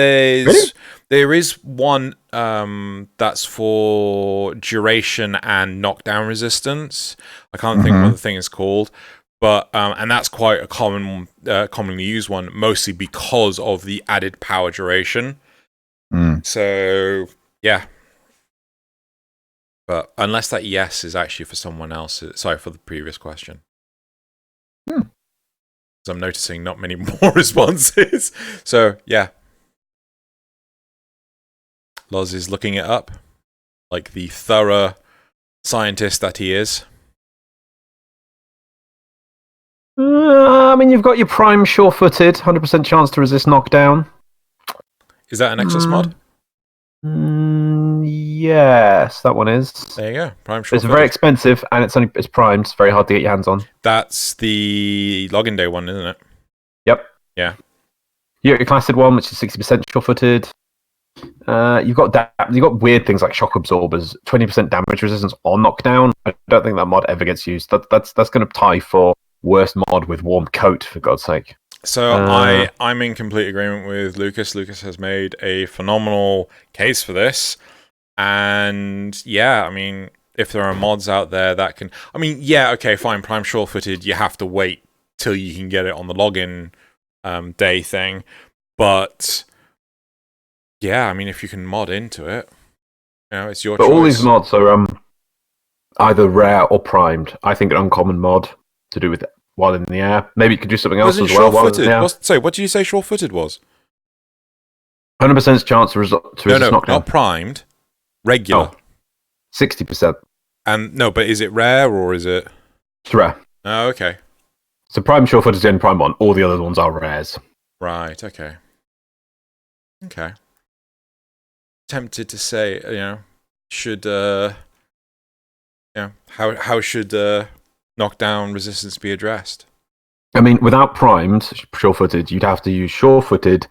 there is one that's for duration and knockdown resistance. I can't think what the thing is called. But and that's quite a commonly used one, mostly because of the added power duration. So yeah, but unless that yes is actually for someone else, sorry for the previous question. So I'm noticing not many more responses. So yeah, Loz is looking it up, like the thorough scientist that he is. I mean, you've got your Prime Sure-Footed, 100% chance to resist knockdown. Is that an Xless mod? Yes, that one is. There you go. Prime Sure-Footed. It's very expensive, and it's primed. It's very hard to get your hands on. That's the login day one, isn't it? Yep. Yeah. Your classic one, which is 60% Sure-Footed. You've got weird things like shock absorbers, 20% damage resistance on knockdown. I don't think that mod ever gets used. That's going to tie for worst mod with warm coat, for God's sake. So I'm in complete agreement with Lucas. Lucas has made a phenomenal case for this. And yeah, I mean, if there are mods out there that can... I mean, yeah, okay, fine, Prime Sure-Footed, you have to wait till you can get it on the login day thing. But yeah, I mean, if you can mod into it, it's your choice. But all these mods are either rare or primed. I think an uncommon mod to do with while in the air. Maybe it could do something else Wasn't as well while in sure-footed? the air. Sorry, what did you say sure-footed was? 100% chance to resist knockdown. Not primed. Regular. 60%. And no, but is it rare or is it? It's rare. Oh, okay. So prime sure-footed is the only prime one. All the other ones are rares. Right. Okay. Okay. Tempted to say, should how should knockdown resistance be addressed? I mean, without primed sure-footed, you'd have to use sure-footed,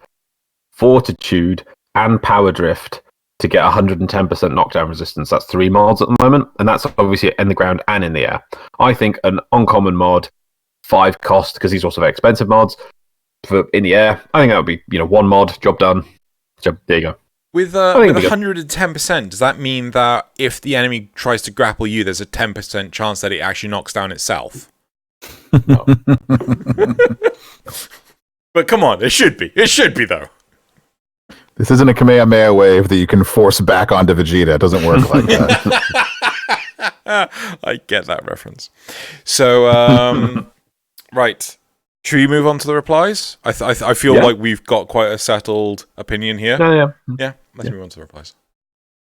fortitude, and power drift to get 110% knockdown resistance. That's 3 mods at the moment, and that's obviously in the ground and in the air. I think an uncommon mod, 5 cost, because these are also very expensive mods, for in the air, I think that would be 1 mod, job done. So, there you go. With 110%, does that mean that if the enemy tries to grapple you, there's a 10% chance that it actually knocks down itself? No. But come on, it should be. It should be, though. This isn't a Kamehameha wave that you can force back onto Vegeta. It doesn't work like that. I get that reference. So, right. Should we move on to the replies? I feel like we've got quite a settled opinion here. Yeah, let's move on to the replies.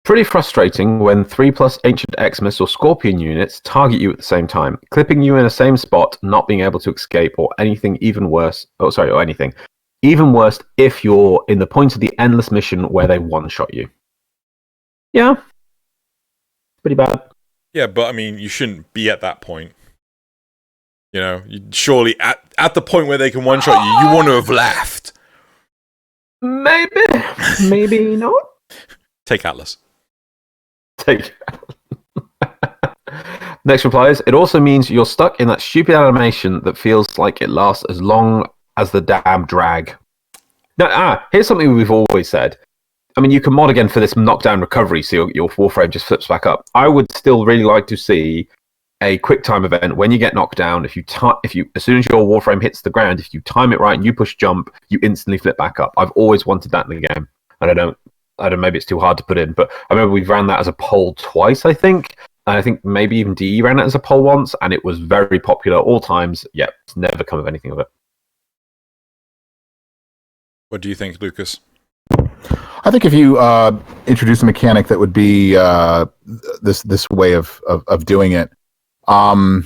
Pretty frustrating when 3+ Ancient Xmas or Scorpion units target you at the same time, clipping you in the same spot, not being able to escape, or anything even worse. Or anything. Even worse if you're in the point of the endless mission where they one-shot you. Yeah. Pretty bad. Yeah, but I mean, you shouldn't be at that point. Surely at the point where they can one-shot you, you want to have left. Maybe not. Take Atlas. Next reply is, it also means you're stuck in that stupid animation that feels like it lasts as long as the damn drag. Now, here's something we've always said. I mean, you can mod again for this knockdown recovery, so your Warframe just flips back up. I would still really like to see a quick time event when you get knocked down. If you as soon as your Warframe hits the ground, if you time it right and you push jump, you instantly flip back up. I've always wanted that in the game, and I don't. Maybe it's too hard to put in, but I remember we ran that as a poll twice, I think. And I think maybe even DE ran it as a poll once, and it was very popular all times. Yet, it's never come of anything of it. What do you think, Lucas? I think if you introduce a mechanic that would be this way of doing it, I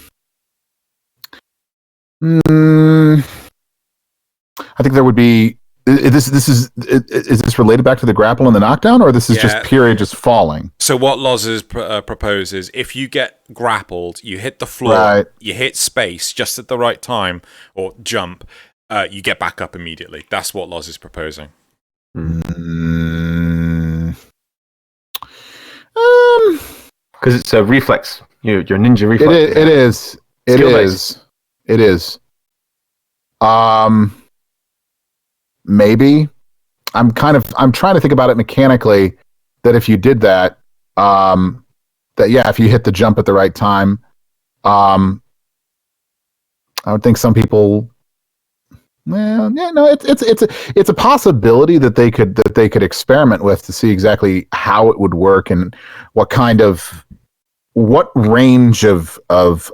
think there would be. Is this related back to the grapple and the knockdown, or this is just purely just falling? So what Loz proposes, if you get grappled, you hit the floor, right. You hit space just at the right time, or jump, you get back up immediately. That's what Loz is proposing. Because it's a reflex. You're a ninja reflex. It is. Maybe. I'm trying to think about it mechanically, that if you did that, if you hit the jump at the right time, I would think some people. Well, yeah, no, it's a possibility that they could experiment with to see exactly how it would work and what range of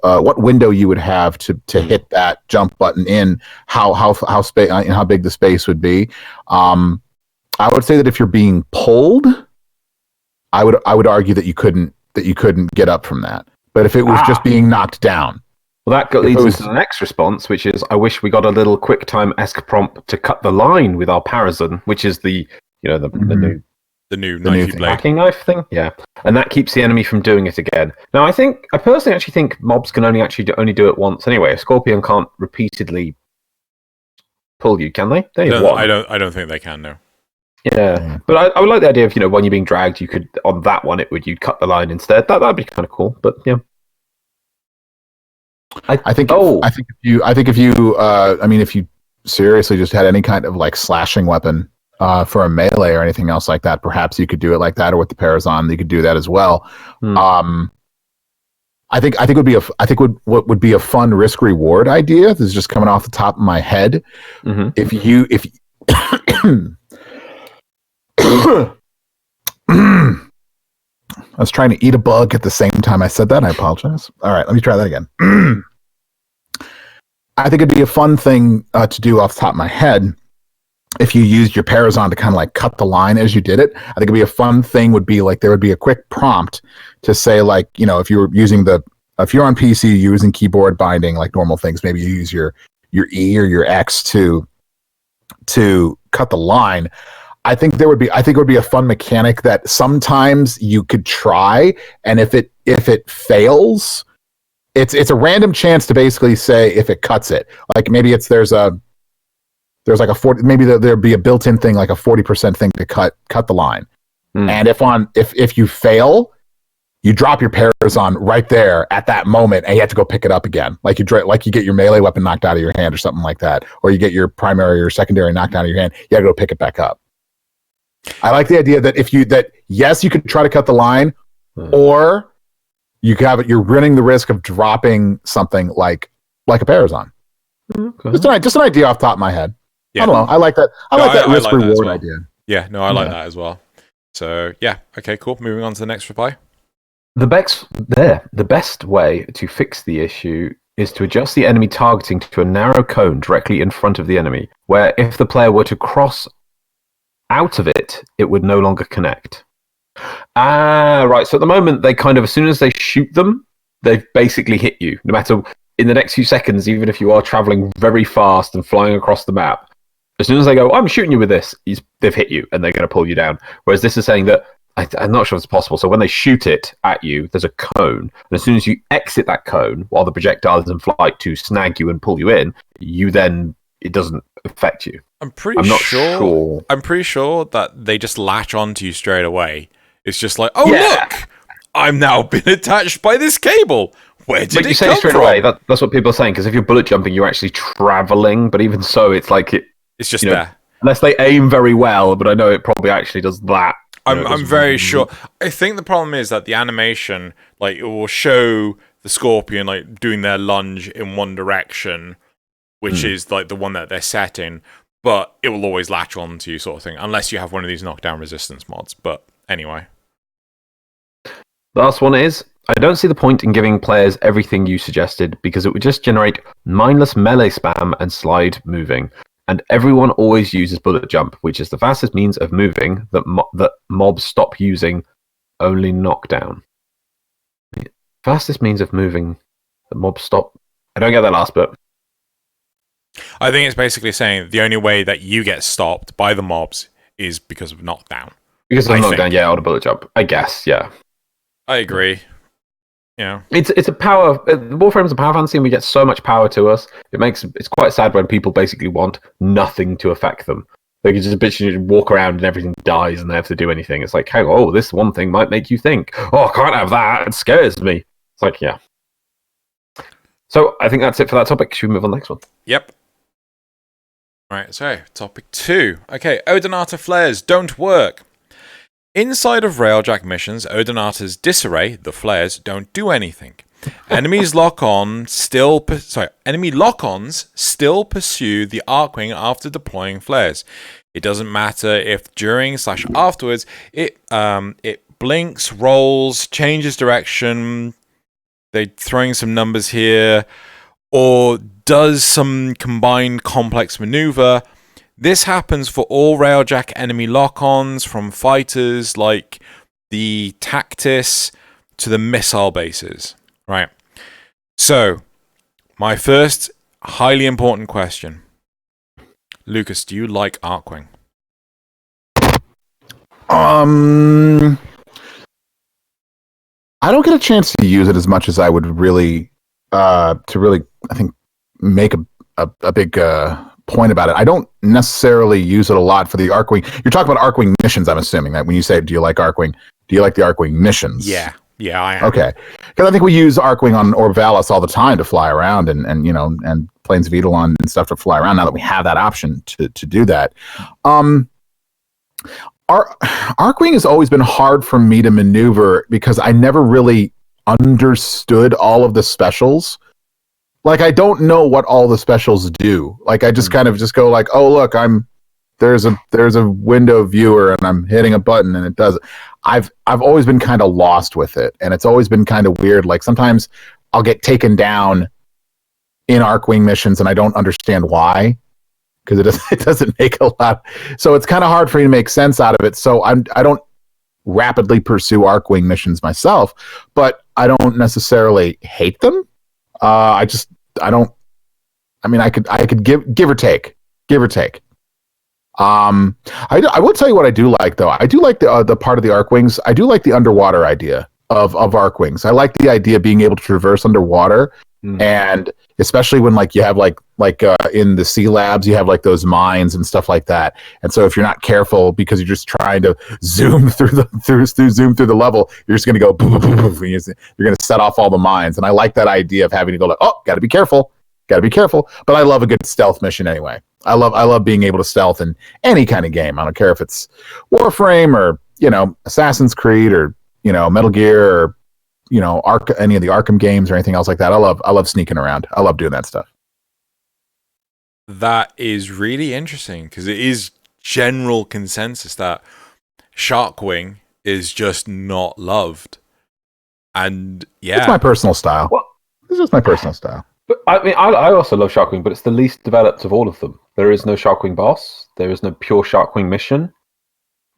what window you would have to hit that jump button in, how big the space would be. I would say that if you're being pulled, I would argue that you couldn't get up from that. But if it was just being knocked down. Well, that leads us to the next response, which is, I wish we got a little QuickTime-esque prompt to cut the line with our Parazon, which is the new knifey blade. Hacking knife thing, yeah, and that keeps the enemy from doing it again. Now, I personally actually think mobs can only do it once anyway. A Scorpion can't repeatedly pull you, can they? I don't think they can. No. Yeah, but I would like the idea of when you're being dragged, you could on that one you'd cut the line instead. That'd be kind of cool. But yeah. I think if you seriously just had any kind of like slashing weapon for a melee or anything else like that, perhaps you could do it like that, or with the Parazon, you could do that as well. I think what would be a fun risk reward idea. This is just coming off the top of my head. Mm-hmm. If you I was trying to eat a bug at the same time I said that. I apologize. All right, let me try that again. I think it'd be a fun thing to do off the top of my head. If you used your Parazon to kind of like cut the line as you did it, I think it'd be a fun thing would be like there would be a quick prompt to say like, if you were using if you're on PC, you're using keyboard binding like normal things, maybe you use your E or your X to cut the line. I think it would be a fun mechanic that sometimes you could try, and if it fails, it's a random chance to basically say if it cuts it. Like maybe there's like a 40, maybe there'd be a built-in thing like a 40% thing to cut the line. And if you fail, you drop your Parazon right there at that moment, and you have to go pick it up again. Like you get your melee weapon knocked out of your hand or something like that, or you get your primary or secondary knocked out of your hand. You got to go pick it back up. I like the idea that yes, you could try to cut the line, or you're running the risk of dropping something like a Parazon. Okay. Just an idea off the top of my head. Yeah. I don't know. I like that. I like that risk reward idea. Yeah, no, I like that as well. So yeah, okay, cool. Moving on to the next reply. The best way to fix the issue is to adjust the enemy targeting to a narrow cone directly in front of the enemy, where if the player were to cross out of it, it would no longer connect. Right. So at the moment, they kind of, as soon as they shoot them, they've basically hit you. No matter in the next few seconds, even if you are traveling very fast and flying across the map, as soon as they go, I'm shooting you with this, they've hit you and they're going to pull you down. Whereas this is saying that, I'm not sure if it's possible. So when they shoot it at you, there's a cone. And as soon as you exit that cone, while the projectile is in flight to snag you and pull you in, it doesn't affect you. I'm pretty sure that they just latch onto you straight away. It's just like, look, I'm now been attached by this cable. Where did it come straight from? Away, that's what people are saying, because if you're bullet jumping, you're actually traveling. But even so, it's like it's just there. Unless they aim very well, but I know it probably actually does that. I'm very sure. I think the problem is that the animation, like, it will show the Scorpion like doing their lunge in one direction, which is like the one that they're setting, but it will always latch on to you, sort of thing, unless you have one of these knockdown resistance mods. But anyway. The last one is, I don't see the point in giving players everything you suggested, because it would just generate mindless melee spam and slide moving. And everyone always uses bullet jump, which is the fastest means of moving that mobs stop using, only knockdown. Fastest means of moving that mobs stop. I don't get that last bit. I think it's basically saying the only way that you get stopped by the mobs is because of knockdown. Because of knockdown, yeah, or the bullet jump. I guess, yeah. I agree. Yeah, it's a power. Warframe's a power fantasy, and we get so much power to us. It's quite sad when people basically want nothing to affect them. They can just bitch walk around and everything dies, and they have to do anything. It's like, hey, this one thing might make you think. I can't have that. It scares me. It's like, yeah. So I think that's it for that topic. Should we move on to the next one? Yep. Right. So topic 2. Okay, Odinata flares don't work. Inside of Railjack missions, Odinata's disarray, the flares, don't do anything. Enemy lock-ons still pursue the Archwing after deploying flares. It doesn't matter if during/afterwards it blinks, rolls, changes direction. They're throwing some numbers here, or does some combined complex maneuver. This happens for all Railjack enemy lock-ons, from fighters like the Tactis to the missile bases. Right. So, my first highly important question. Lucas, do you like Archwing? I don't get a chance to use it as much as I would really, I think, make a big point about it. I don't necessarily use it a lot for the Archwing. You're talking about Archwing missions, I'm assuming, that when you say, do you like Archwing? Do you like the Archwing missions? Yeah, I am. Okay. Because I think we use Archwing on Orvalis all the time to fly around and Plains of Eidolon and stuff to fly around now that we have that option to do that. Archwing has always been hard for me to maneuver because I never really understood all of the specials. Like, I don't know what all the specials do. Like, I just kind of just go like, oh, look, there's a window viewer and I'm hitting a button and it does it. I've always been kind of lost with it, and it's always been kind of weird. Like, sometimes I'll get taken down in Archwing missions, and I don't understand why, because it doesn't make a lot. So it's kind of hard for me to make sense out of it. So I don't rapidly pursue Archwing missions myself, but I don't necessarily hate them. I don't. I mean, I could give or take. I will tell you what I do like, though. I do like the part of the Archwings. I do like the underwater idea of Archwings. I like the idea of being able to traverse underwater, and especially when like you have like in the sea labs, you have like those mines and stuff like that. And so if you're not careful because you're just trying to zoom through the level, you're just going to go boom, boom, boom, boom, you're going to set off all the mines. And I like that idea of having to go like, oh, got to be careful. But I love a good stealth mission anyway. I love being able to stealth in any kind of game. I don't care if it's Warframe or, Assassin's Creed or, Metal Gear or, any of the Arkham games or anything else like that. I love sneaking around. I love doing that stuff. That is really interesting because it is general consensus that Sharkwing is just not loved. And yeah. It's my personal style. It's just my personal style. But I mean, I also love Sharkwing, but it's the least developed of all of them. There is no Sharkwing boss. There is no pure Sharkwing mission.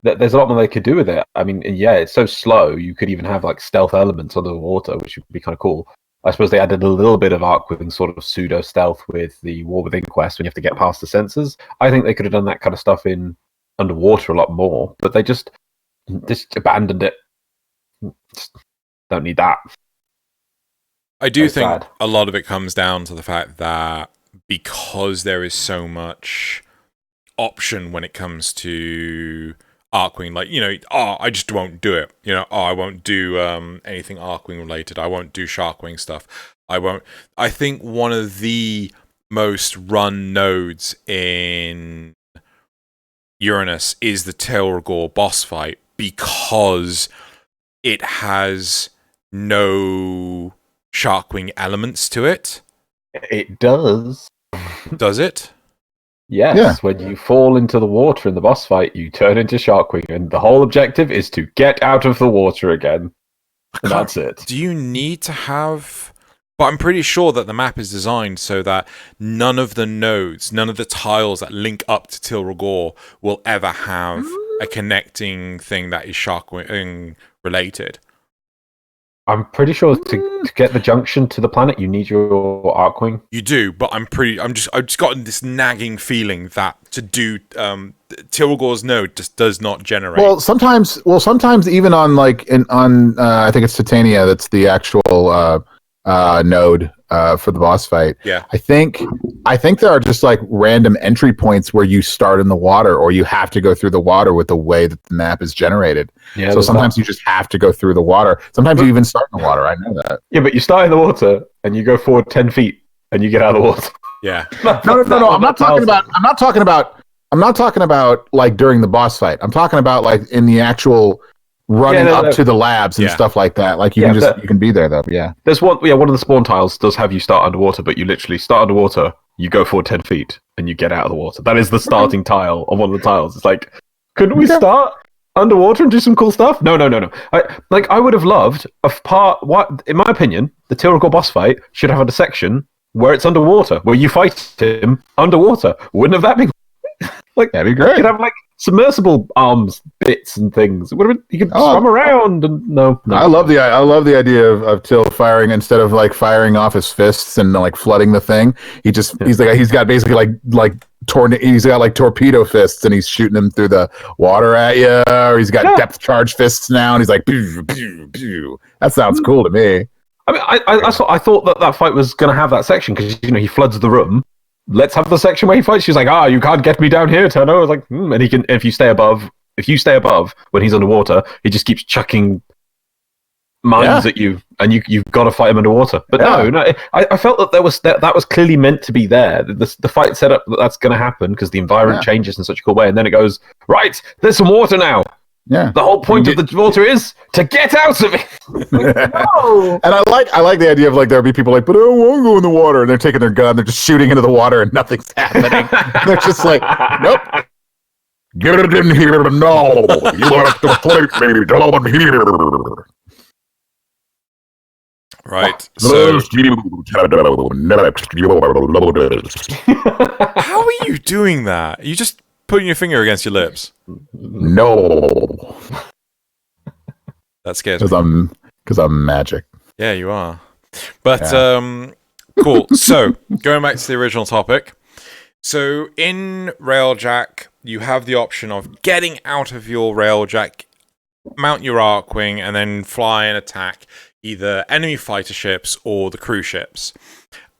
There's a lot more they could do with it. I mean, yeah, it's so slow. You could even have like stealth elements under the water, which would be kind of cool. I suppose they added a little bit of Archwing sort of pseudo stealth with the War Within quest when you have to get past the sensors. I think they could have done that kind of stuff in underwater a lot more, but they just abandoned it. Just don't need that. I do think a lot of it comes down to the fact that because there is so much option when it comes to Archwing, like, I just won't do it. I won't do anything Archwing related. I won't do Sharkwing stuff. I think one of the most run nodes in Uranus is the Tilragor boss fight because it has no Sharkwing elements to it. It does. Does it? Yes. Yeah. When you fall into the water in the boss fight, you turn into Sharkwing, and the whole objective is to get out of the water again. And that's it. Do you need to have... But I'm pretty sure that the map is designed so that none of the nodes, none of the tiles that link up to Tilragor will ever have a connecting thing that is Sharkwing related. I'm pretty sure to get the junction to the planet, you need your Archwing. You do, but I've just gotten this nagging feeling that to do Tilragor's node just does not generate. Well, sometimes even on I think it's Titania, that's the actual node for the boss fight. Yeah. I think there are just like random entry points where you start in the water or you have to go through the water with the way that the map is generated. Yeah, so sometimes you just have to go through the water. Sometimes you even start in the water. I know that. Yeah, but you start in the water and you go forward 10 feet and you get out of the water. Yeah. No. I'm not talking about like during the boss fight. I'm talking about like in the actual running up to the labs and stuff like that. Like you can be there though. Yeah. There's one of the spawn tiles does have you start underwater, but you literally start underwater, you go forward 10 feet and you get out of the water. That is the starting tile on one of the tiles. It's like, couldn't we start underwater and do some cool stuff? No. I would have loved in my opinion, the Tilragor boss fight should have had a section where it's underwater, where you fight him underwater. Wouldn't have that been like, that'd be great. You could have like submersible arms bits and things. It would have been, you could swim around and no. I love the idea of Till firing instead of like firing off his fists and like flooding the thing. He's got basically he's got like torpedo fists and he's shooting them through the water at you, or he's got depth charge fists now and he's like pew, pew, pew. That sounds cool to me. I mean, I thought that fight was going to have that section because he floods the room. Let's have the section where he fights. She's like, you can't get me down here, Tenno. I was like, and he can. If you stay above when he's underwater, he just keeps chucking mines at you, and you've got to fight him underwater. But no, I felt that that was clearly meant to be there. The fight set up that's going to happen because the environment changes in such a cool way, and then it goes right. There's some water now. Yeah. The whole point of the water is to get out of it. No. And I like the idea of like there'll be people like, but I don't want to go in the water, and they're taking their gun, they're just shooting into the water, and nothing's happening. They're just like, nope. Get it in here now. You have to fight me down here. Right. So, how are you doing that? You just putting your finger against your lips? No. That scares me. Because I'm magic. Yeah, you are. But, cool. So, going back to the original topic. So, in Railjack, you have the option of getting out of your Railjack, mount your Archwing, and then fly and attack either enemy fighter ships or the crew ships.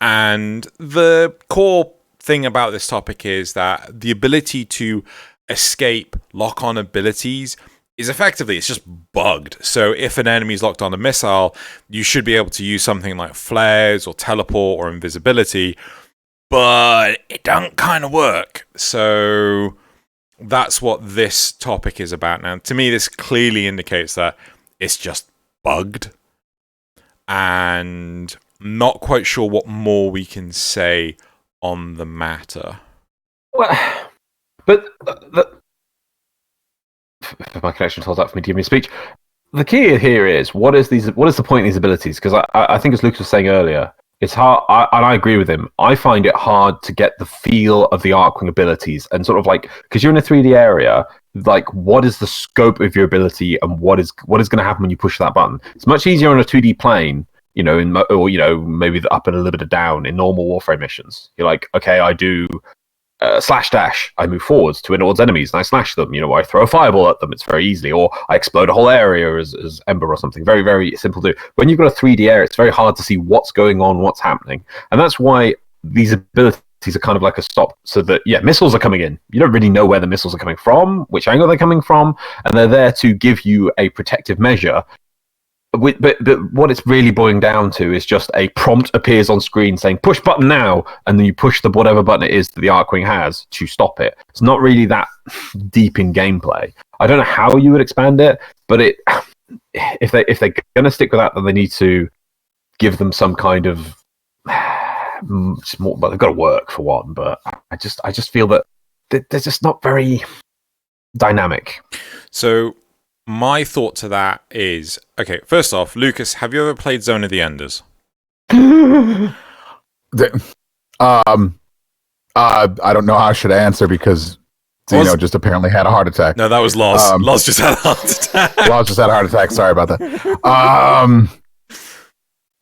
And the core thing about this topic is that the ability to escape lock-on abilities is effectively, it's just bugged. So if an enemy's locked on a missile, you should be able to use something like flares or teleport or invisibility, but it don't kind of work. So that's what this topic is about. Now, to me, this clearly indicates that it's just bugged, and not quite sure what more we can say on the matter. Well, but my connection holds up for me to give me a speech. The key here is what is the point of these abilities? Because I think, as Lucas was saying earlier, it's hard, and I agree with him. I find it hard to get the feel of the Archwing abilities, and sort of like, because you're in a 3D area, like, what is the scope of your ability, and what is going to happen when you push that button? It's much easier on a 2D plane, or maybe the up and a little bit of down in normal Warframe missions. You're like, okay, I do slash dash, I move forwards towards enemies and I slash them. I throw a fireball at them. It's very easy, or I explode a whole area as Ember or something. Very, very simple to do. When you've got a 3D area, it's very hard to see what's going on, what's happening, and that's why these abilities are kind of like a stop. So that missiles are coming in. You don't really know where the missiles are coming from, which angle they're coming from, and they're there to give you a protective measure. But what it's really boiling down to is just a prompt appears on screen saying push button now, and then you push the whatever button it is that the Archwing has to stop it. It's not really that deep in gameplay. I don't know how you would expand it, but if they're going to stick with that, then they need to give them some kind of more. But they've got to work for one. But I just feel that they're just not very dynamic. So my thought to that is, okay, first off, Lucas, have you ever played Zone of the Enders? I don't know how I should answer because Xeno just apparently had a heart attack. No, that was Loz. Loz just had a heart attack. Loz just had a heart attack. Sorry about that.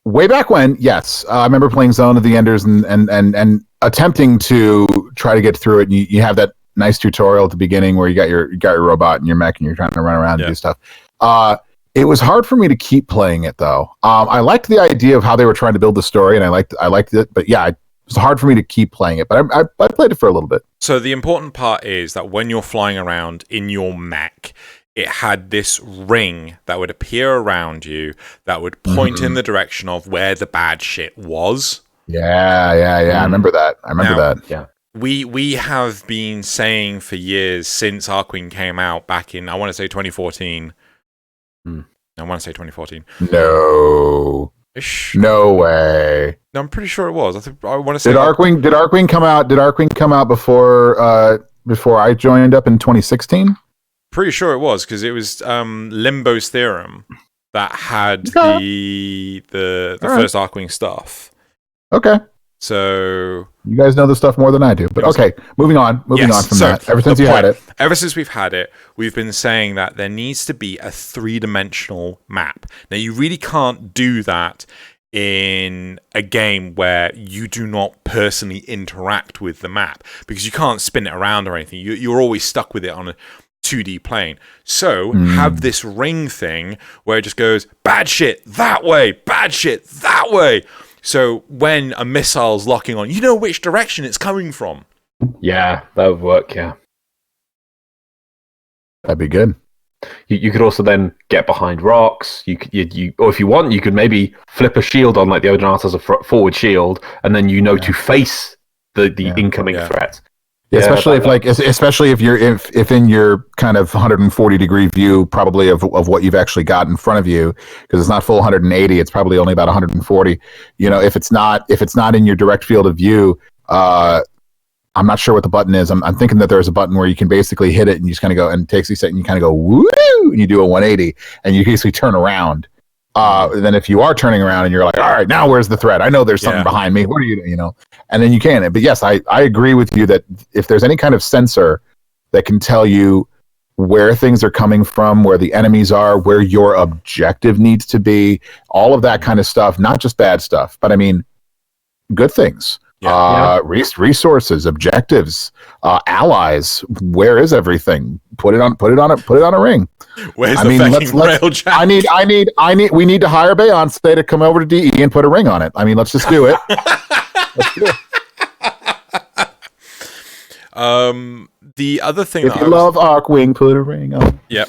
Way back when, yes, I remember playing Zone of the Enders and attempting to try to get through it. And you have that nice tutorial at the beginning where you got your robot and your mech and you're trying to run around and do stuff. It was hard for me to keep playing it though. I liked the idea of how they were trying to build the story, and I liked it. But yeah, it was hard for me to keep playing it. But I played it for a little bit. So the important part is that when you're flying around in your mech, it had this ring that would appear around you that would point in the direction of where the bad shit was. Yeah. I remember that. Yeah. We have been saying for years since Archwing came out back in, I want to say 2014. I want to say 2014. No. No way. No, I'm pretty sure it was. I want to say. Did Archwing come out? Did Archwing come out before I joined up in 2016? Pretty sure it was, because it was Limbo's Theorem that had the first Archwing stuff. Okay. So you guys know the stuff more than I do, but okay. Moving on from that. Ever since we've had it, we've been saying that there needs to be a 3-dimensional map. Now, you really can't do that in a game where you do not personally interact with the map, because you can't spin it around or anything. You're always stuck with it on a 2D plane. So have this ring thing where it just goes bad shit that way, bad shit that way. So when a missile's locking on, you know which direction it's coming from. Yeah, that would work, yeah. That'd be good. You could also then get behind rocks. You or if you want, you could maybe flip a shield on, like the Odinat has a forward shield, and then to face the incoming threat. Yeah, especially if you're in your kind of 140 degree view, probably of what you've actually got in front of you, because it's not full 180, it's probably only about 140. If it's not in your direct field of view, I'm not sure what the button is. I'm thinking that there's a button where you can basically hit it and you just kind of go, and it takes you a second, and you kind of go woo, and you do a 180, and you basically turn around. And then if you are turning around and you're like, all right, now where's the threat? I know there's something behind me. What are you, and then you can. But yes, I agree with you that if there's any kind of sensor that can tell you where things are coming from, where the enemies are, where your objective needs to be, all of that kind of stuff, not just bad stuff, but I mean, good things. Resources, objectives, allies. Where is everything? Put it on a ring. Where's the fucking railjack? We need to hire Beyonce to come over to DE and put a ring on it. I mean, let's just do it. Let's do it. The other thing, if you love Archwing, put a ring on. Yep,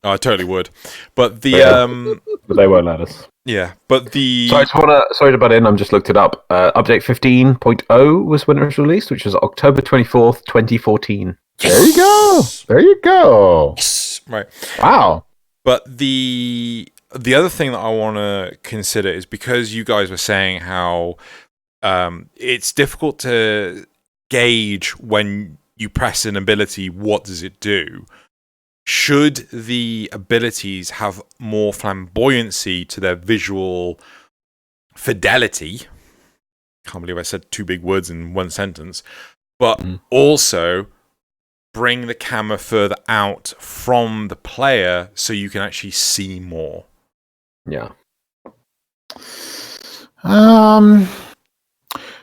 I totally would. But the but they won't let us. Yeah, but the sorry to butt in. I'm just looked it up. Update 15.0 was when it was released, which was October 24th, 2014. Yes! There you go. Yes! Right. Wow. But the other thing that I want to consider is because you guys were saying how it's difficult to gauge when you press an ability, what does it do? Should the abilities have more flamboyancy to their visual fidelity? Can't believe I said two big words in one sentence. But also bring the camera further out from the player so you can actually see more. Yeah.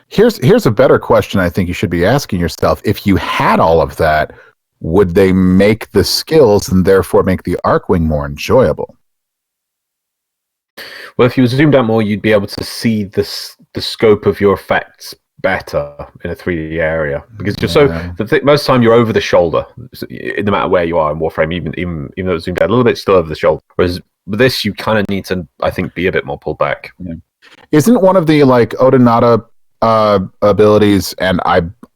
Here's a better question I think you should be asking yourself. If you had all of that, would they make the skills and therefore make the Archwing more enjoyable? Well, if you zoomed out more, you'd be able to see the scope of your effects better in a 3D area, because just most time you're over the shoulder, no matter where you are in Warframe, even though it's zoomed out a little bit, still over the shoulder. Whereas with this, you kind of need to, I think, be a bit more pulled back. Yeah. Isn't one of the Odinata abilities, and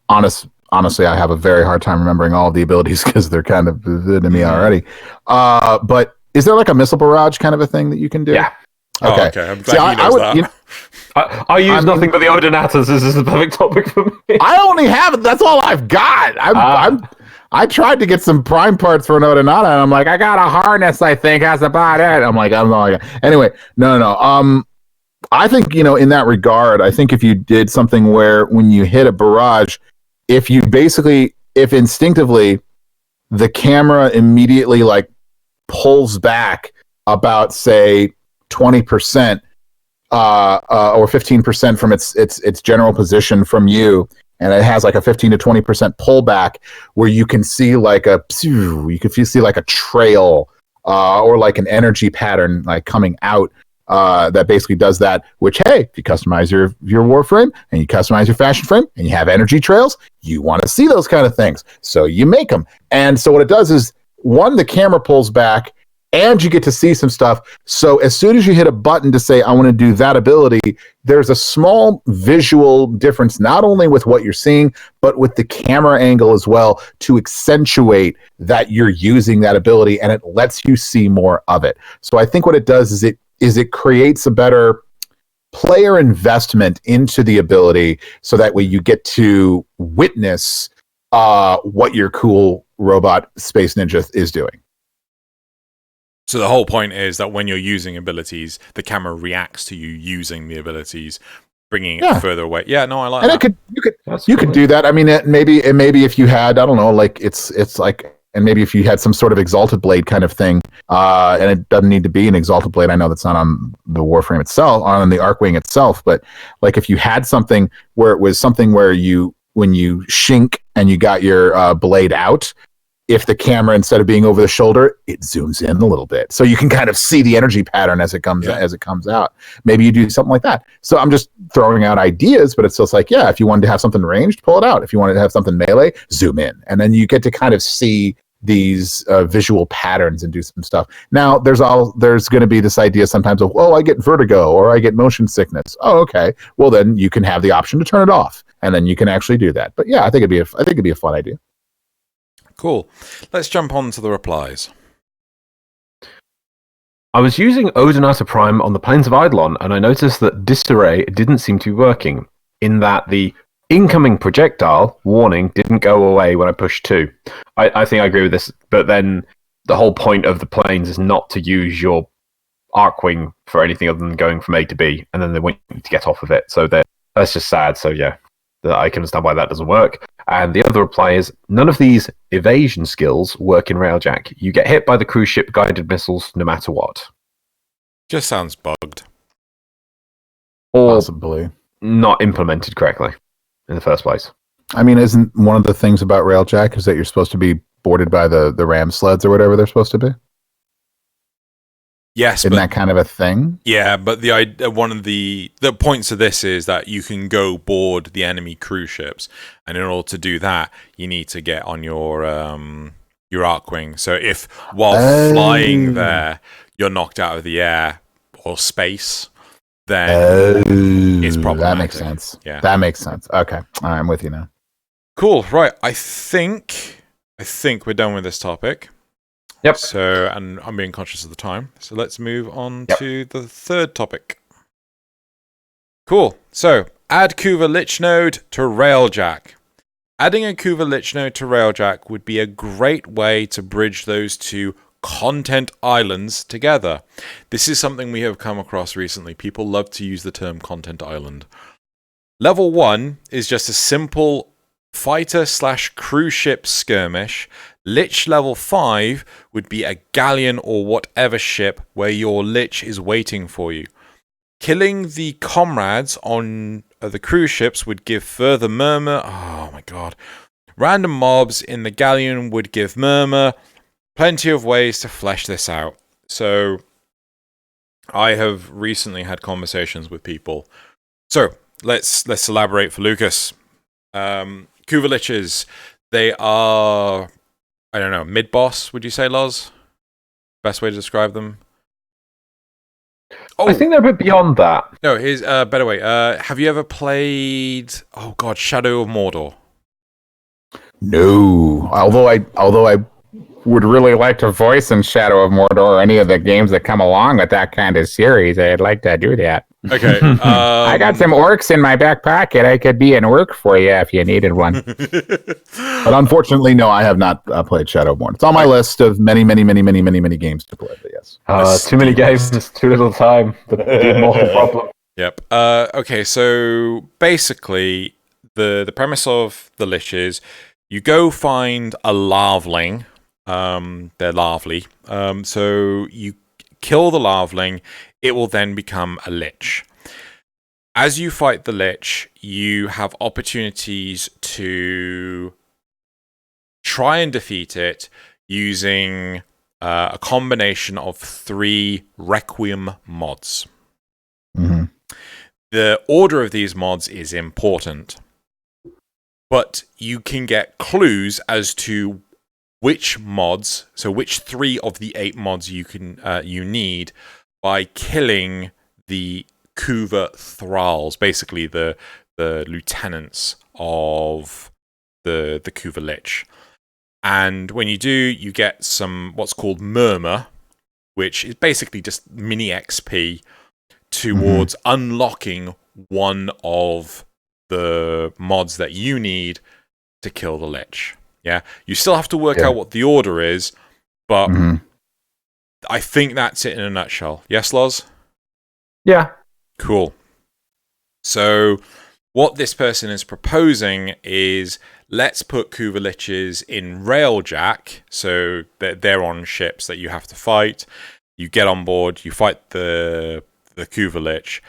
honestly, I have a very hard time remembering all of the abilities because they're kind of to me already. But is there like a missile barrage kind of a thing that you can do? Yeah. Okay. Okay. I'm glad he knows that. I use nothing but the Odinatas. This is the perfect topic for me. I only have it. That's all I've got. I tried to get some prime parts for an Odinata, and I'm like, I got a harness. I think that's about it. I'm like, anyway, no. I think, in that regard, I think if you did something where when you hit a barrage, if instinctively the camera immediately pulls back about, say, 20% or 15% from its general position from you, and it has like a 15 to 20% pullback where you can see see like a trail or like an energy pattern coming out. That basically does that, which, hey, if you customize your Warframe and you customize your fashion frame and you have energy trails, you want to see those kind of things. So you make them. And so what it does is, one, the camera pulls back and you get to see some stuff. So as soon as you hit a button to say, I want to do that ability, there's a small visual difference, not only with what you're seeing, but with the camera angle as well, to accentuate that you're using that ability, and it lets you see more of it. So I think what it does is it creates a better player investment into the ability, so that way you get to witness what your cool robot space ninja is doing. So the whole point is that when you're using abilities, the camera reacts to you using the abilities, bringing it further away. Yeah, no, I like that. And you could do that. I mean, maybe if you had, I don't know, it's like, and maybe if you had some sort of exalted blade kind of thing, and it doesn't need to be an exalted blade. I know that's not on the Warframe itself, on the Archwing itself, but like if you had something where it was something where when you shink and you got your blade out, if the camera, instead of being over the shoulder, it zooms in a little bit, so you can kind of see the energy pattern as it comes out. Maybe you do something like that. So I'm just throwing out ideas, but it's just like, if you wanted to have something ranged, pull it out. If you wanted to have something melee, zoom in, and then you get to kind of see these visual patterns and do some stuff. Now, there's going to be this idea sometimes of, I get vertigo or I get motion sickness. Oh, okay. Well, then you can have the option to turn it off, and then you can actually do that. But yeah, I think it'd be a fun idea. Cool. Let's jump on to the replies. I was using Odinata Prime on the Plains of Eidolon, and I noticed that Disarray didn't seem to be working, in that the incoming projectile warning didn't go away when I pushed 2. I think I agree with this, but then the whole point of the Plains is not to use your Archwing for anything other than going from A to B, and then they want you to get off of it. So that's just sad. So yeah, I can understand why that doesn't work. And the other reply is, none of these evasion skills work in Railjack. You get hit by the cruise ship guided missiles no matter what. Just sounds bugged. Or Possibly. not implemented correctly in the first place. I mean, isn't one of the things about Railjack is that you're supposed to be boarded by the ram sleds or whatever they're supposed to be? Yes, Isn't that kind of a thing? Yeah, but one of the points of this is that you can go board the enemy cruise ships, and in order to do that, you need to get on your Archwing. So if while flying there, you're knocked out of the air or space, then it's problematic. That makes sense. Yeah, that makes sense. Okay, I'm with you now. Cool. Right, I think we're done with this topic. Yep. So, and I'm being conscious of the time. So let's move on to the third topic. Cool. So, add Kuva Lich node to Railjack. Adding a Kuva Lich node to Railjack would be a great way to bridge those two content islands together. This is something we have come across recently. People love to use the term content island. Level 1 is just a simple fighter/cruise ship skirmish. Lich level 5 would be a galleon or whatever ship where your Lich is waiting for you. Killing the comrades on the cruise ships would give further murmur. Oh my god. Random mobs in the galleon would give murmur. Plenty of ways to flesh this out. So, I have recently had conversations with people. So, let's elaborate for Lucas. Kuva Liches, they are, I don't know, mid-boss, would you say, Loz? Best way to describe them? I think they're a bit beyond that. No, here's a better way. Have you ever played, oh god, Shadow of Mordor? No. Although I would really like to voice in Shadow of Mordor or any of the games that come along with that kind of series. I'd like to do that. Okay. I got some orcs in my back pocket. I could be an orc for you if you needed one. But unfortunately, no, I have not played Shadow of Mordor. It's on my list of many games to play. But yes, too many games, too little time. The immortal problem. Yep. Okay, so basically, the premise of the Lich is you go find a larvling. They're larvae. So you kill the larvling, it will then become a Lich. As you fight the Lich, you have opportunities to try and defeat it using a combination of 3 Requiem mods. Mm-hmm. The order of these mods is important, but you can get clues as to which mods, so which 3 of the 8 mods you need by killing the Kuva thralls, basically the lieutenants of the Kuva Lich. And when you do, you get some what's called murmur, which is basically just mini XP towards unlocking one of the mods that you need to kill the Lich. Yeah, you still have to work out what the order is, but I think that's it in a nutshell. Yes, Loz? Yeah. Cool. So, what this person is proposing is let's put Kuva Liches in Railjack, so they're on ships that you have to fight. You get on board, you fight the Kuva Lich,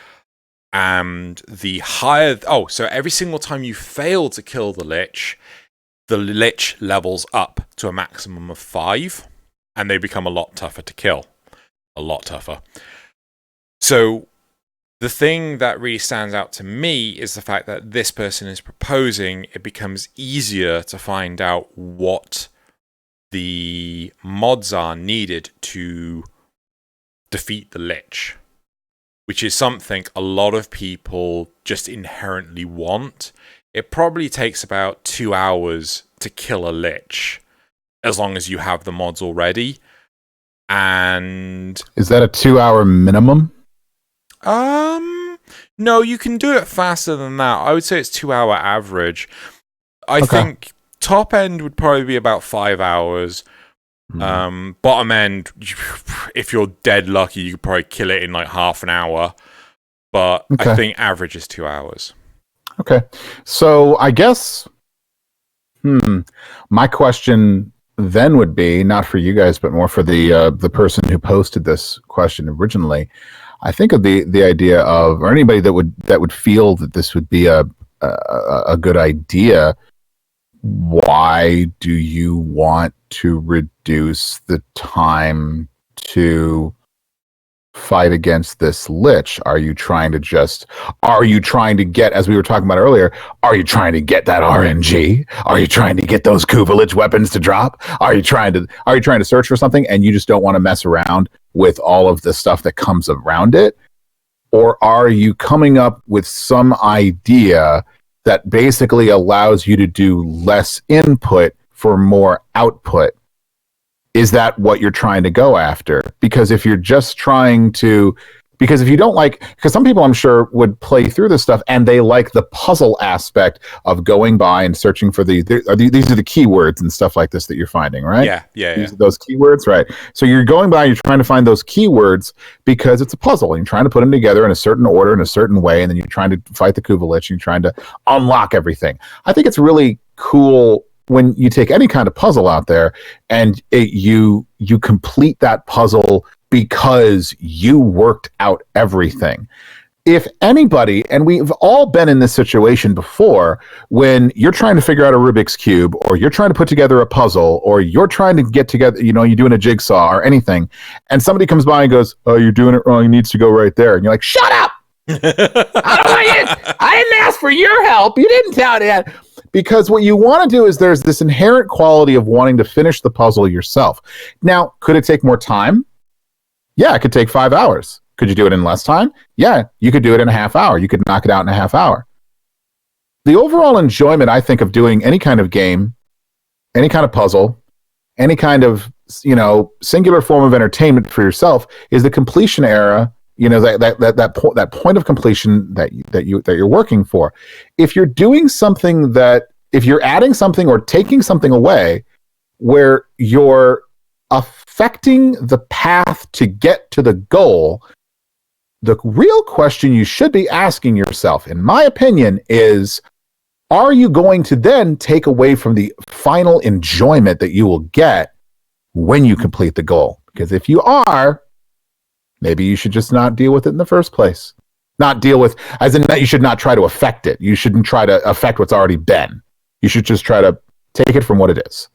and the higher... Oh, so every single time you fail to kill the Lich levels up to a maximum of 5, and they become a lot tougher to kill. A lot tougher. So, the thing that really stands out to me is the fact that this person is proposing it becomes easier to find out what the mods are needed to defeat the Lich, which is something a lot of people just inherently want. It probably takes about 2 hours to kill a Lich, as long as you have the mods already. And is that a 2-hour minimum? No, you can do it faster than that. I would say it's 2-hour average. I think top end would probably be about 5 hours. Bottom end, if you're dead lucky, you could probably kill it in like half an hour. But I think average is 2 hours. Okay. So I guess, my question then would be, not for you guys, but more for the person who posted this question originally. I think of the idea of, or anybody that would feel that this would be a good idea. Why do you want to reduce the time to fight against this Lich? Are you trying to get, as we were talking about earlier, are you trying to get that RNG? Are you trying to get those Kuva Lich weapons to drop? Are you trying to search for something and you just don't want to mess around with all of the stuff that comes around it? Or are you coming up with some idea that basically allows you to do less input for more output? Is that what you're trying to go after? Because if you're just trying to, because if you don't like, because some people I'm sure would play through this stuff and they like the puzzle aspect of going by and searching for these are the keywords and stuff like this that you're finding, right? Yeah. These are those keywords, right? So you're going by, you're trying to find those keywords because it's a puzzle and you're trying to put them together in a certain order, in a certain way, and then you're trying to fight the Kuva Lich and you're trying to unlock everything. I think it's really cool when you take any kind of puzzle out there and you complete that puzzle because you worked out everything. If anybody, and we've all been in this situation before, when you're trying to figure out a Rubik's Cube, or you're trying to put together a puzzle, or you're trying to get together, you're doing a jigsaw or anything, and somebody comes by and goes, "Oh, you're doing it wrong, it needs to go right there." And you're like, "Shut up! I didn't ask for your help. You didn't tell me that." Because what you want to do is there's this inherent quality of wanting to finish the puzzle yourself. Now, could it take more time? Yeah, it could take 5 hours. Could you do it in less time? Yeah, you could do it in a half hour. You could knock it out in a half hour. The overall enjoyment, I think, of doing any kind of game, any kind of puzzle, any kind of, singular form of entertainment for yourself is the completion era. That point of completion that you're working for. If you're doing something if you're adding something or taking something away where you're affecting the path to get to the goal, the real question you should be asking yourself, in my opinion, is, are you going to then take away from the final enjoyment that you will get when you complete the goal? Because if you are, maybe you should just not deal with it in the first place. Not deal with, as in that you should not try to affect it. You shouldn't try to affect what's already been. You should just try to take it from what it is.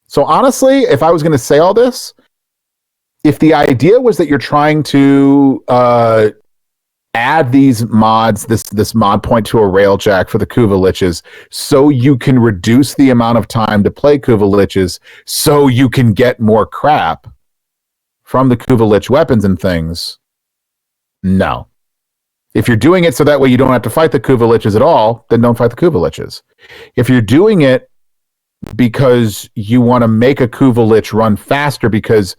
So honestly, if I was going to say all this, if the idea was that you're trying to add these mods, this mod point to a railjack for the Kuva Liches, so you can reduce the amount of time to play Kuva Liches, so you can get more crap from the Kuva Lich weapons and things, no. If you're doing it so that way you don't have to fight the Kuva Liches at all, then don't fight the Kuva Liches. If you're doing it because you want to make a Kuva Lich run faster because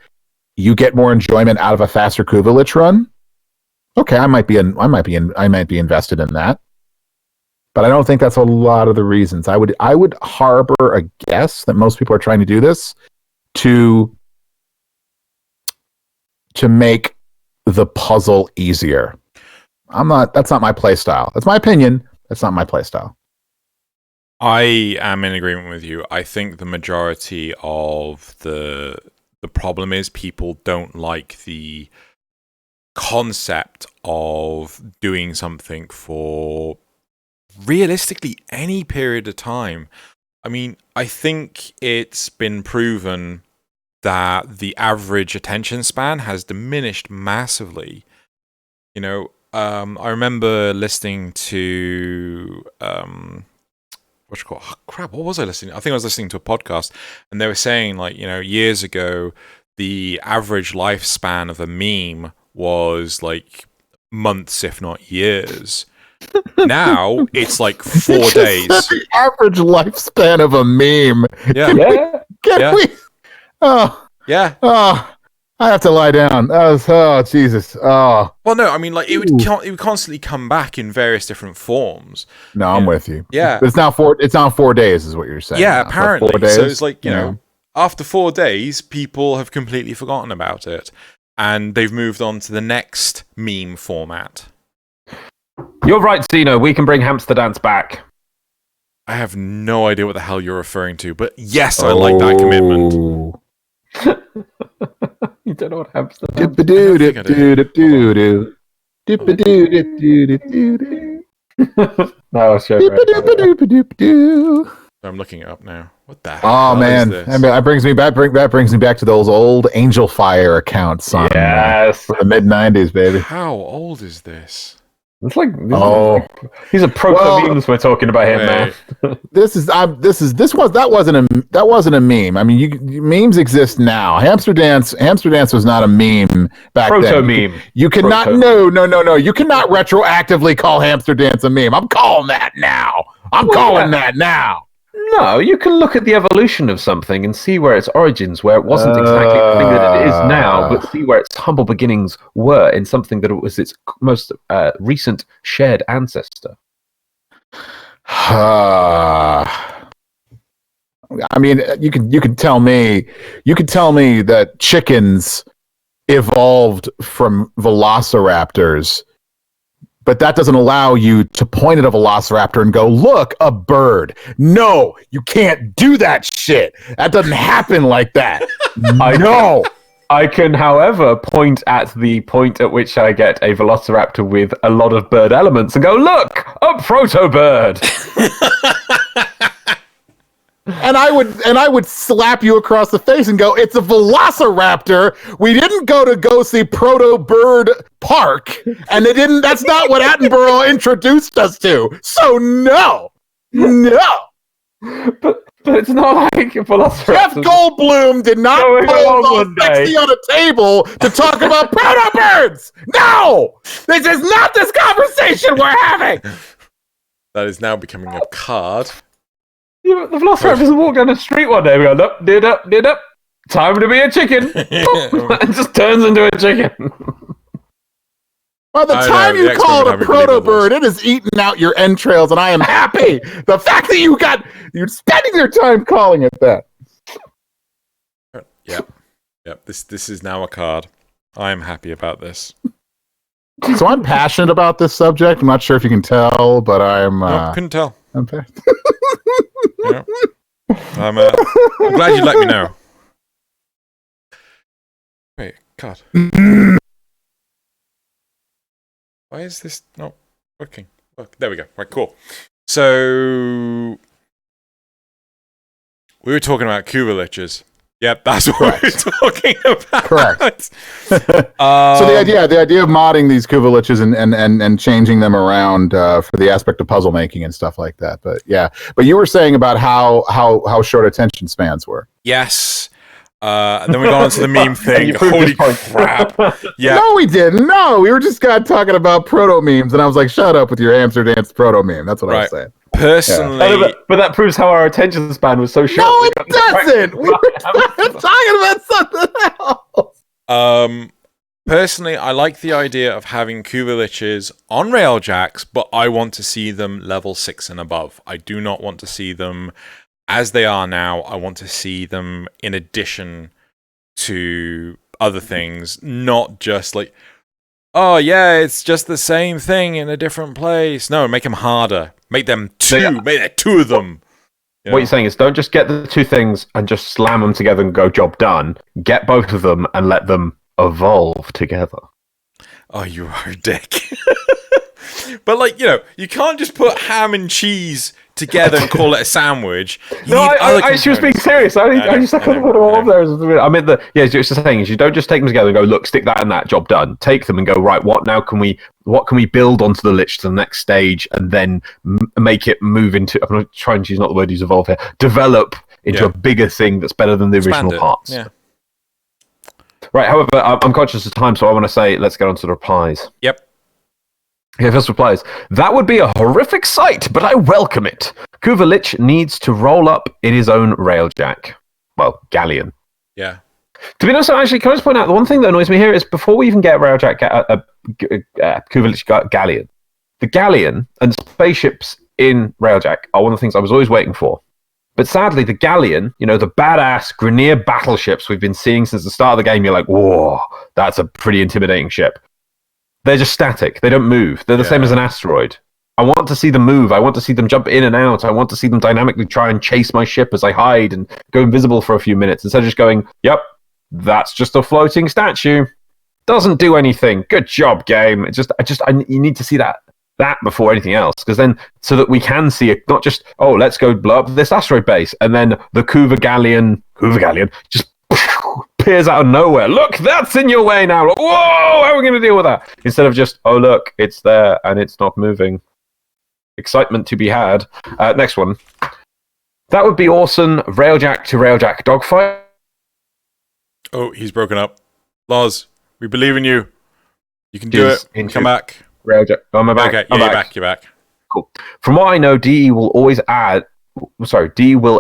you get more enjoyment out of a faster Kuva Lich run, okay, I might be invested in that. But I don't think that's a lot of the reasons. I would harbor a guess that most people are trying to do this to make the puzzle easier. That's not my play style. That's my opinion. That's not my play style. I am in agreement with you. I think the majority of the problem is people don't like the concept of doing something for realistically any period of time. I mean, I think it's been proven that the average attention span has diminished massively. I remember listening to what was I listening? I think I was listening to a podcast, and they were saying, years ago, the average lifespan of a meme was like months, if not years. Now it's like 4 days. The average lifespan of a meme. Yeah. Can we? Oh. Yeah. Oh. I have to lie down. Oh, Jesus. Oh. Well, no, I mean, it would constantly come back in various different forms. No, I'm with you. Yeah. But it's now 4 days, is what you're saying. Yeah, now. apparently. 4 days. So it's after 4 days, people have completely forgotten about it. And they've moved on to the next meme format. You're right, Xeno. We can bring Hamster Dance back. I have no idea what the hell you're referring to, but yes, I like that commitment. You don't know what Hamster Dance No, I'll show you. I'm looking it up now. What the hell? Oh man, is this? that brings me back to those old Angel Fire accounts on from the mid-90s, baby. How old is this? It's like these are memes we're talking about here, man. That wasn't a meme. I mean, memes exist now. Hamster Dance was not a meme back then. Proto-meme. You cannot no. You cannot retroactively call Hamster Dance a meme. I'm calling that now. That now. No, you can look at the evolution of something and see where its origins, where it wasn't exactly the thing that it is now, but see where its humble beginnings were in something that was its most recent shared ancestor. I mean, you can tell me that chickens evolved from velociraptors, but that doesn't allow you to point at a velociraptor and go, look, a bird. No, you can't do that shit. That doesn't happen like that. I can, however, point at the point at which I get a velociraptor with a lot of bird elements and go, look, a proto-bird. And I would slap you across the face and go, it's a velociraptor. We didn't go see Proto Bird Park, and that's not what Attenborough introduced us to. So no. But it's not like a velociraptor. Jeff Goldblum did not pose sexy on a table to talk about proto birds. No, this is not this conversation we're having. That is now becoming a card. Yeah, the velociraptor doesn't walk down the street one day and go, up, did up. Time to be a chicken. And just turns into a chicken. By the time you call it a proto-bird, it has eaten out your entrails, and I am happy. The fact that you're spending your time calling it that. Yep. This is now a card. I am happy about this. So I'm passionate about this subject. I'm not sure if you can tell, but I'm... No, couldn't tell. I'm passionate. Yeah. I'm glad you let me know. Wait, card. Why is this not working? Look, there we go. Right, cool. So we were talking about Cuba Liches. Yep, that's what we're talking about. Correct. So the idea of modding these Cuba Liches and changing them around for the aspect of puzzle making and stuff like that. But yeah, but you were saying about how short attention spans were. Yes. And then we got onto the meme thing. Holy crap. Yeah. No, we didn't. No, we were just talking about proto memes, and I was like, shut up with your Hamster Dance proto meme. That's what I was saying. Personally, but that proves how our attention span was so short. No, it doesn't. We were talking about something else. Personally, I like the idea of having Cuba Liches on Railjacks, but I want to see them level 6 and above. I do not want to see them as they are now. I want to see them in addition to other things, not just like, oh yeah, it's just the same thing in a different place. No, make them harder. Make them two. Make there 2 of them. What you're saying is don't just get the 2 things and just slam them together and go job done. Get both of them and let them evolve together. Oh, you are a dick. But like, you can't just put ham and cheese together and call it a sandwich. I actually was being serious. I just put them all up there. I meant it's just saying is you don't just take them together and go, look, stick that and that, job done. Take them and go, right, what can we build onto the Lich to the next stage and then make it move into, I'm not trying to use not the word use evolve here, develop into a bigger thing that's better than the original parts. Yeah. Right, however, I'm conscious of time, so I want to say, let's get on to the replies. Yep. Okay, first replies. That would be a horrific sight, but I welcome it. Cuba Lich needs to roll up in his own railjack. Well, galleon. Yeah. To be honest, actually, can I just point out, the one thing that annoys me here is before we even get a railjack, Cuba Lich galleon, the galleon and spaceships in railjack are one of the things I was always waiting for. But sadly, the Galleon, the badass Grineer battleships we've been seeing since the start of the game, you're like, whoa, that's a pretty intimidating ship. They're just static. They don't move. They're the same as an asteroid. I want to see them move. I want to see them jump in and out. I want to see them dynamically try and chase my ship as I hide and go invisible for a few minutes instead of just going, yep, that's just a floating statue. Doesn't do anything. Good job, game. You need to see that before anything else, because then so that we can see it, not just let's go blow up this asteroid base, and then the Kuva Galleon just appears out of nowhere. Look, that's in your way now. Whoa, how are we going to deal with that? Instead of just look, it's there and it's not moving. Excitement to be had. Next one. That would be awesome. Railjack to Railjack dogfight. Oh, he's broken up. Loz, we believe in you. You can do it. Come back. Railjack. Oh, am I back? Okay, yeah, you're back. Cool. From what I know, DE will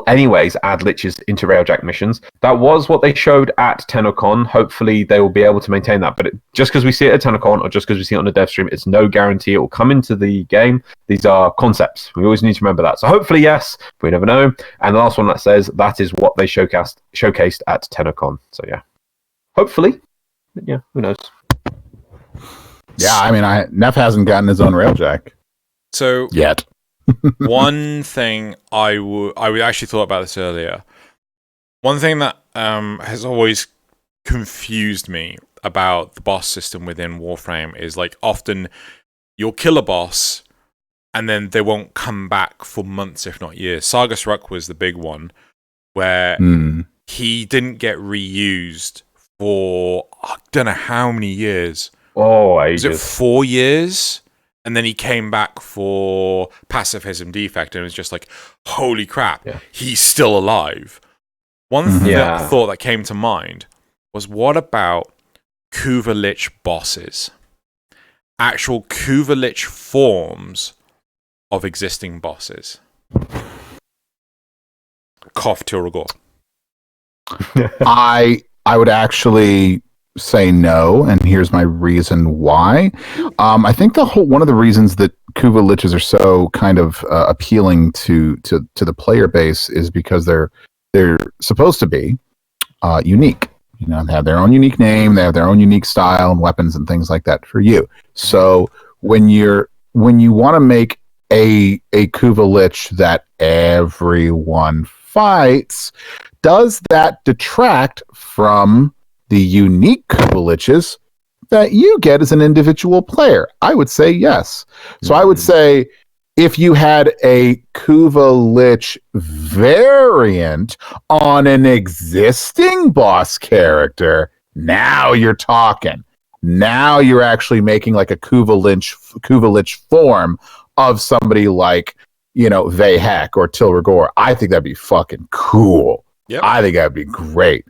anyways add Liches into Railjack missions. That was what they showed at TennoCon. Hopefully, they will be able to maintain that. But just because we see it at TennoCon or just because we see it on the dev stream, it's no guarantee it will come into the game. These are concepts. We always need to remember that. So hopefully, yes, but we never know. And the last one that says that is what they showcased at TennoCon. So yeah, hopefully, but yeah, who knows? Yeah, I mean, Neff hasn't gotten his own Railjack. So yet. One thing I actually thought about this earlier. One thing that has always confused me about the boss system within Warframe is like often you'll kill a boss and then they won't come back for months, if not years. Sargus Ruck was the big one where he didn't get reused for I don't know how many years. Oh, ages. Was it 4 years? And then he came back for Pacifism Defect, and it was just like, holy crap, he's still alive. One thought that came to mind was, what about Kuva Lich bosses? Actual Kuva Lich forms of existing bosses. Cough Tilragor. I would actually say no, and here's my reason why. I think one of the reasons that Kuva Liches are so kind of appealing to the player base is because they're supposed to be unique. They have their own unique name, they have their own unique style and weapons and things like that for you. So when you want to make a Kuva Lich that everyone fights, does that detract from the unique Kuva Liches that you get as an individual player? I would say yes. So I would say if you had a Kuva Lich variant on an existing boss character, now you're talking. Now you're actually making like a Kuva Lich form of somebody like, Vehek or Tilragor. I think that'd be fucking cool. Yep. I think that'd be great.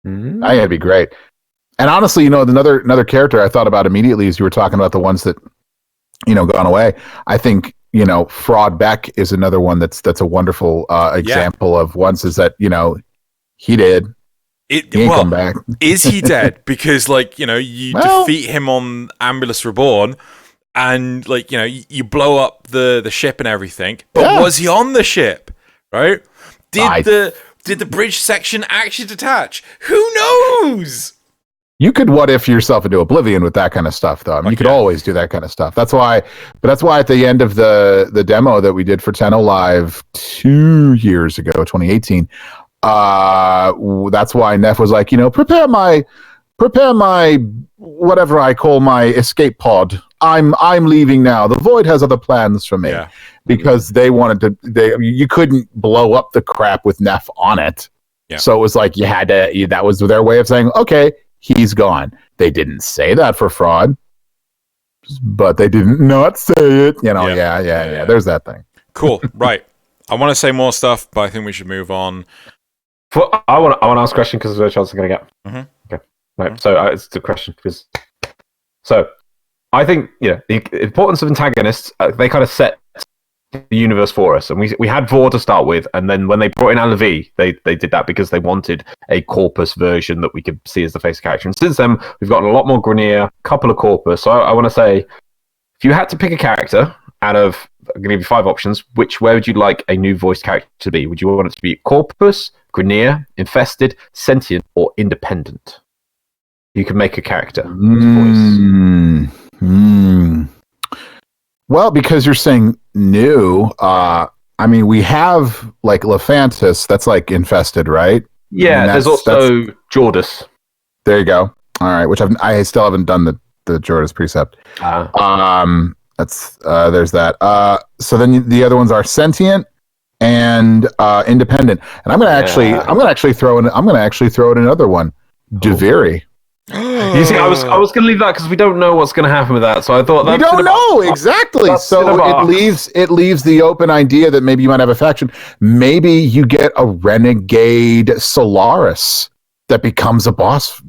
I think that'd be great. And honestly, another character I thought about immediately as you were talking about the ones that, gone away. I think, Fraud Beck is another one that's a wonderful example of ones is that, he did. He ain't come back. Is he dead? Because you defeat him on Ambulance Reborn and you blow up the ship and everything. But was he on the ship? Right? Did the bridge section actually detach? Who knows? You could what if yourself into oblivion with that kind of stuff, though. I mean, you could always do that kind of stuff. That's why at the end of the demo that we did for Tenno Live 2 years ago, 2018, that's why Neff was like, prepare my whatever I call my escape pod. I'm leaving now. The Void has other plans for me. Yeah. Because they wanted to, you couldn't blow up the crap with Neff on it. Yeah. So it was like you had to, that was their way of saying, okay, he's gone. They didn't say that for Fraud, but they didn't not say it. Yeah. There's that thing. Cool. Right. I want to say more stuff, but I think we should move on. I want to ask a question because there's a chance I'm going to get. Mm-hmm. Okay. Right. So it's a question because. So I think the importance of antagonists. They kind of set the universe for us, and we had Vor to start with, and then when they brought in Alavi, they did that because they wanted a Corpus version that we could see as the face character. And since then, we've gotten a lot more Grineer, a couple of Corpus. So I want to say, if you had to pick a character out of, I'm going to give you 5 options. Where would you like a new voice character to be? Would you want it to be Corpus, Grineer, Infested, Sentient, or Independent? You can make a character. Well, because you're saying new, I mean, we have like Lephantis, that's like Infested, right? Yeah, there's also Jordis. There you go. All right, which I still haven't done the Jordis precept. There's that. So then the other ones are Sentient and Independent. And I'm gonna actually throw in another one, Deviri. You see, I was going to leave that because we don't know what's going to happen with that. So I thought we don't know exactly. So it leaves the open idea that maybe you might have a faction. Maybe you get a renegade Solaris that becomes a boss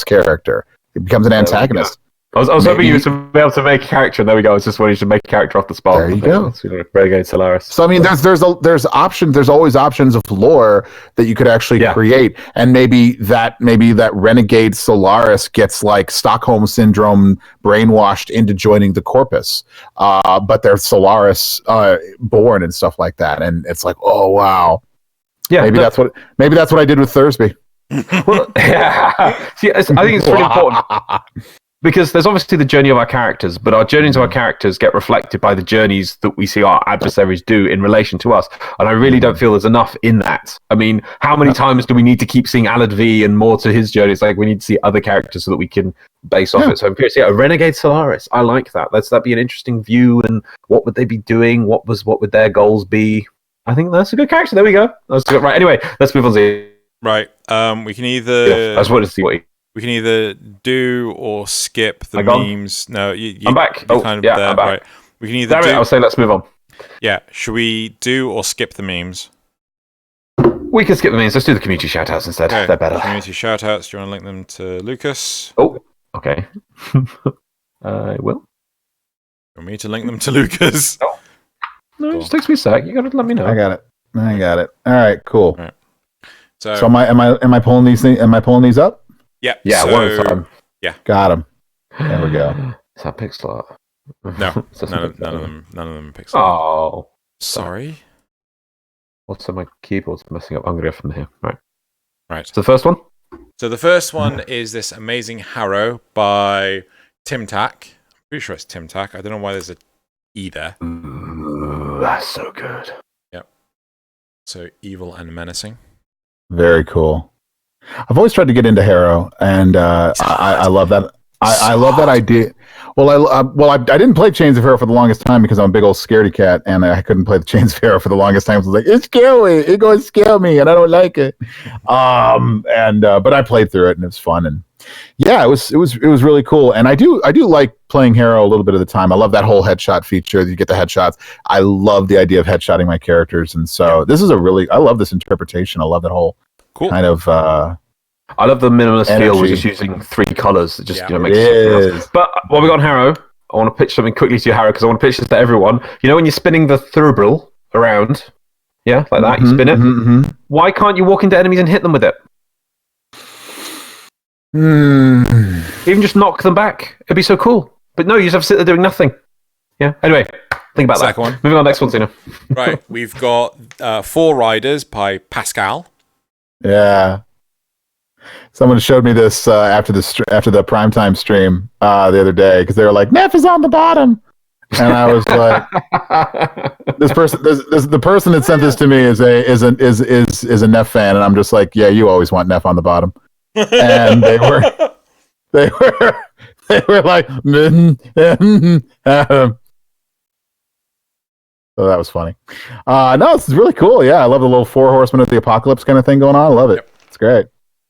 character. It becomes an antagonist. I was hoping you would be able to make a character, and there we go. I was just wanting you to make a character off the spot. There you go. Renegade Solaris. So I mean, there's options. There's always options of lore that you could actually create, and maybe that Renegade Solaris gets like Stockholm Syndrome brainwashed into joining the Corpus, but they're Solaris born and stuff like that, and it's like, oh wow, maybe that's what I did with Thursby. Well, See, I think it's really important. Because there's obviously the journey of our characters, but our journeys of our characters get reflected by the journeys that we see our adversaries do in relation to us. And I really don't feel there's enough in that. I mean, how many times do we need to keep seeing Alad V and more to his journey? It's like we need to see other characters so that we can base off it. So I'm curious, a Renegade Solaris. I like that. That'd be an interesting view. And what would they be doing? What would their goals be? I think that's a good character. There we go. Right. Anyway, let's move on to right. We can either. I just wanted to see what. We can either do or skip the memes. No, I'm back. You're kind of there, I'm back. Right. We can either. I was saying let's move on. Yeah. Should we do or skip the memes? We can skip the memes. Let's do the community shoutouts instead. Okay. They're better. Community shoutouts. Do you want to link them to Lucas? Oh, okay. I will. You want me to link them to Lucas? No, it just takes me a sec. You gotta let me know. I got it. All right, cool. All right. So am I pulling these things? Am I pulling these up? Yeah. Yeah. One at a time. Yeah. Got him. There we go. Is that pixel art? No. None of them pixel art. Oh, sorry. What's on my keyboard's messing up? I'm gonna go from here. Right. So the first one. So the first one is this amazing Harrow by Tim Tack. I'm pretty sure it's Tim Tack. I don't know why there's a E there. Ooh, that's so good. Yep. So evil and menacing. Very cool. I've always tried to get into Harrow, and I love that. I love that idea. Well, I didn't play Chains of Harrow for the longest time because I'm a big old scaredy cat, and I couldn't play the Chains of Harrow for the longest time. So I was like, it's scary. It's going to scare me, and I don't like it. But I played through it, and it was fun, and yeah, it was really cool. And I do like playing Harrow a little bit of the time. I love that whole headshot feature. You get the headshots. I love the idea of headshotting my characters, and so this is I love this interpretation. I love that whole kind of. I love the minimalist feel. We're just using 3 colors. It just makes it. But while we got on Harrow, I want to pitch something quickly to you, Harrow, because I want to pitch this to everyone. You know when you're spinning the Thurbril around, like that, you spin it. Mm-hmm. Why can't you walk into enemies and hit them with it? Even just knock them back. It'd be so cool. But no, you just have to sit there doing nothing. Yeah. Anyway, think about that. One. Moving on, next one, Xeno. Right, we've got 4 Riders by Pascal. Yeah. Someone showed me this after the primetime stream the other day because they were like, "Neff is on the bottom," and I was like, "The person that sent this to me is a Neff fan," and I'm just like, "Yeah, you always want Neff on the bottom," and they were like, so that was funny. No, this is really cool. Yeah, I love the little 4 horsemen of the apocalypse kind of thing going on. I love it. Yep. It's great.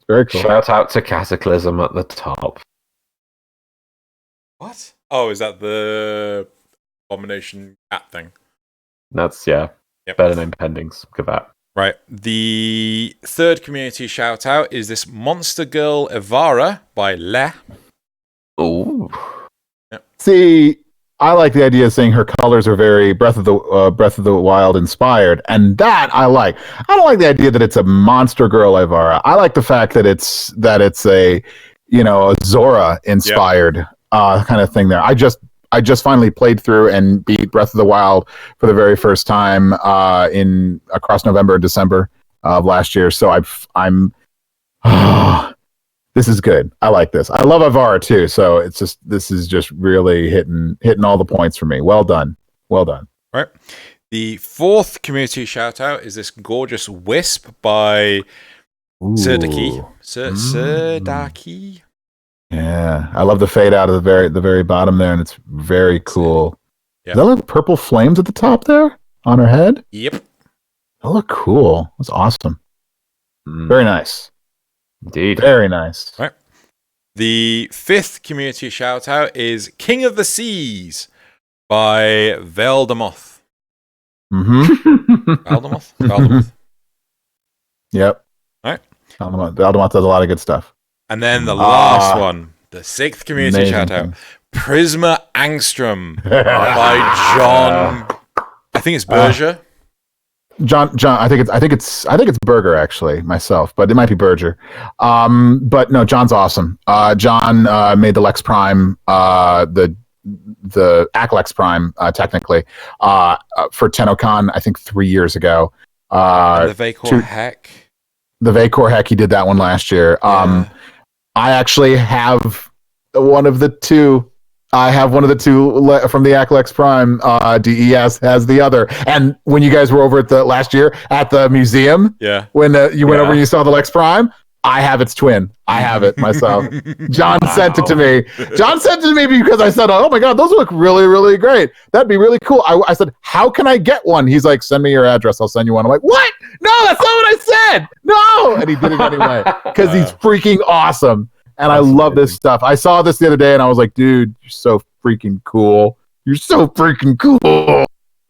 Very cool. Shout out to Cataclysm at the top. What? Oh, is that the Abomination Cat thing? That's, better name pendings. Look at that. Right. The third community shout out is this Monster Girl Evara by Le. Ooh. Yep. See, I like the idea of saying her colors are very Breath of the Wild inspired, and that I like. I don't like the idea that it's a Monster Girl Evara. I like the fact that it's a a Zora inspired kind of thing there. I just finally played through and beat Breath of the Wild for the very first time in across November and December of last year. So I'm this is good. I like this. I love Avara too. So this is just really hitting all the points for me. Well done. Well done. Right. The fourth community shout out is this gorgeous Wisp by Serdaki. Serdaki. Yeah, I love the fade out of the very bottom there, and it's very cool. Yep. Does that look purple flames at the top there on her head? Yep. That look cool. That's awesome. Very nice. Indeed. Very nice. Right. The fifth community shout out is King of the Seas by Veldemoth. Veldemoth. Yep. All right. Veldemoth does a lot of good stuff. And then the last one, the sixth community shout out, Prisma Angstrom by John. I think it's Berger. John. I think it's Berger actually myself, but it might be Berger. But no, John's awesome. John made the Lex Prime, the Aklex Prime, technically, for TennoCon, I think 3 years ago. And the Vacor Heck. The Vacor Heck, he did that one last year. Yeah. I actually have one of the two. I have one of the two from the Aklex Prime. DES has the other. And when you guys were over at the last year at the museum, when you went over and you saw the Lex Prime, I have its twin. I have it myself. John sent it to me. John sent it to me because I said, "Oh my God, those look really, really great. That'd be really cool." I said, "How can I get one?" He's like, "Send me your address. I'll send you one." I'm like, "What? No, that's not what I said. No!" And he did it anyway because he's freaking awesome. And I love this stuff. I saw this the other day and I was like, "Dude, you're so freaking cool. You're so freaking cool."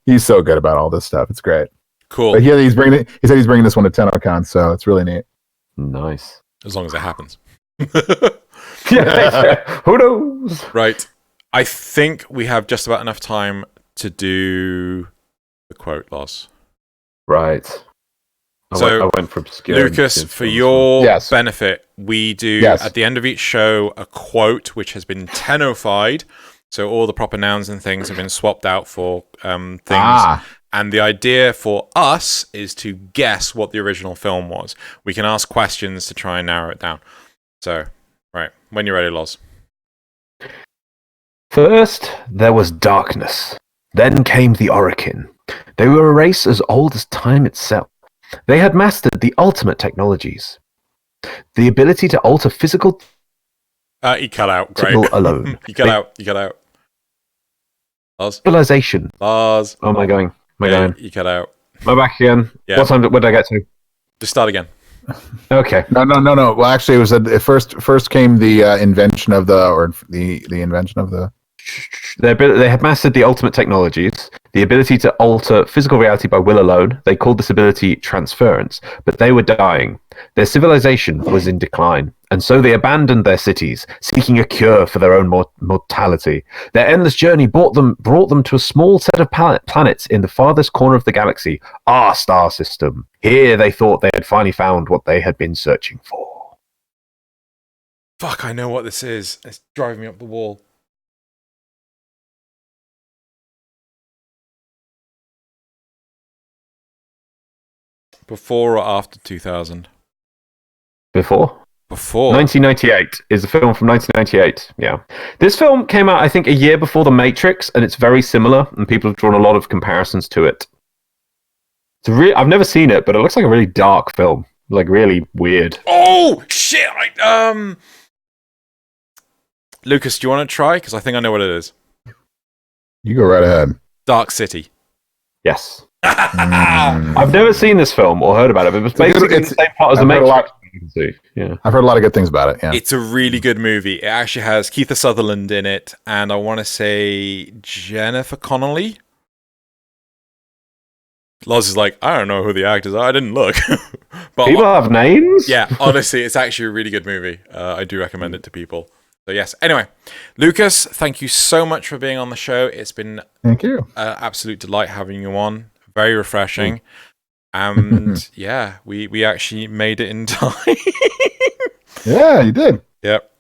He's so good about all this stuff. It's great. Cool. But he said he's bringing this one to TennoCon, so it's really neat. Nice. As long as it happens. Who knows? Right. I think we have just about enough time to do the quote, Loz. Right. I went for obscure. Lucas, for your benefit, we do at the end of each show a quote which has been tennofied. So all the proper nouns and things have been swapped out for things. And the idea for us is to guess what the original film was. We can ask questions to try and narrow it down. So, right, when you're ready, Loz. First, there was darkness. Then came the Orokin. They were a race as old as time itself. They had mastered the ultimate technologies. The ability to alter physical... You cut out, great. Alone. You cut out. Loz? Civilization. Loz. Oh, am I going? You cut out. Am I back again? Yeah. What time? Where did I get to? Just start again. Okay. No. Well, actually, it was first came the invention of the invention of the. They had mastered the ultimate technologies, the ability to alter physical reality by will alone. They called this ability transference, but they were dying. Their civilization was in decline, and so they abandoned their cities, seeking a cure for their own mortality. Their endless journey brought them to a small set of planets in the farthest corner of the galaxy, our star system. Here they thought they had finally found what they had been searching for. Fuck, I know what this is. It's driving me up the wall. Before or after 2000? Before. 1998 is a film from 1998. Yeah. This film came out, I think, a year before The Matrix, and it's very similar, and people have drawn a lot of comparisons to it. I've never seen it, but it looks like a really dark film. Like, really weird. Oh, shit! Lucas, do you want to try? Because I think I know what it is. You go right ahead. Dark City. Yes. I've never seen this film or heard about it, but it's basically the same plot as The Matrix. Yeah. I've heard a lot of good things about it. Yeah. It's a really good movie. It actually has Kiefer Sutherland in it, and I want to say Jennifer Connelly. Loz is like, I don't know who the actors are. I didn't look. But people have names? Yeah, honestly, it's actually a really good movie. I do recommend it to people. So yes. Anyway, Lucas, thank you so much for being on the show. It's been thank you. Absolute delight having you on. Very refreshing. And yeah, we actually made it in time. Yeah, you did. Yep.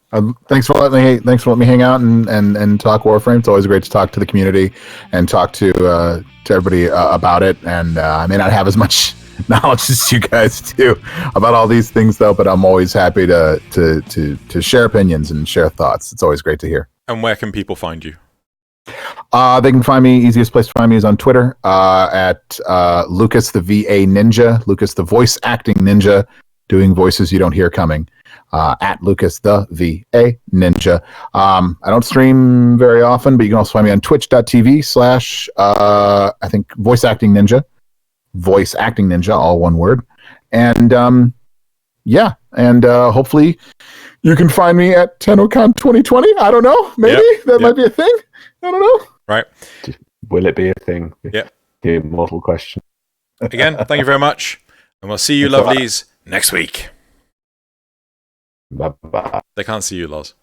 Thanks for letting me hang out and talk Warframe. It's always great to talk to the community and talk to everybody about it. And I may not have as much knowledge as you guys do about all these things, though. But I'm always happy to share opinions and share thoughts. It's always great to hear. And where can people find you? They can find me. Easiest place to find me is on Twitter at Lucas the VA Ninja, Lucas the voice acting ninja, doing voices you don't hear coming. At Lucas the VA Ninja. I don't stream very often, but you can also find me on twitch.tv/ I think voice acting ninja, all one word. And hopefully you can find me at TennoCon 2020. I don't know. Maybe that might be a thing. I don't know. Right. Will it be a thing? Yeah. The immortal question. Again, thank you very much. And we'll see you lovelies next week. Bye-bye. They can't see you, Loz.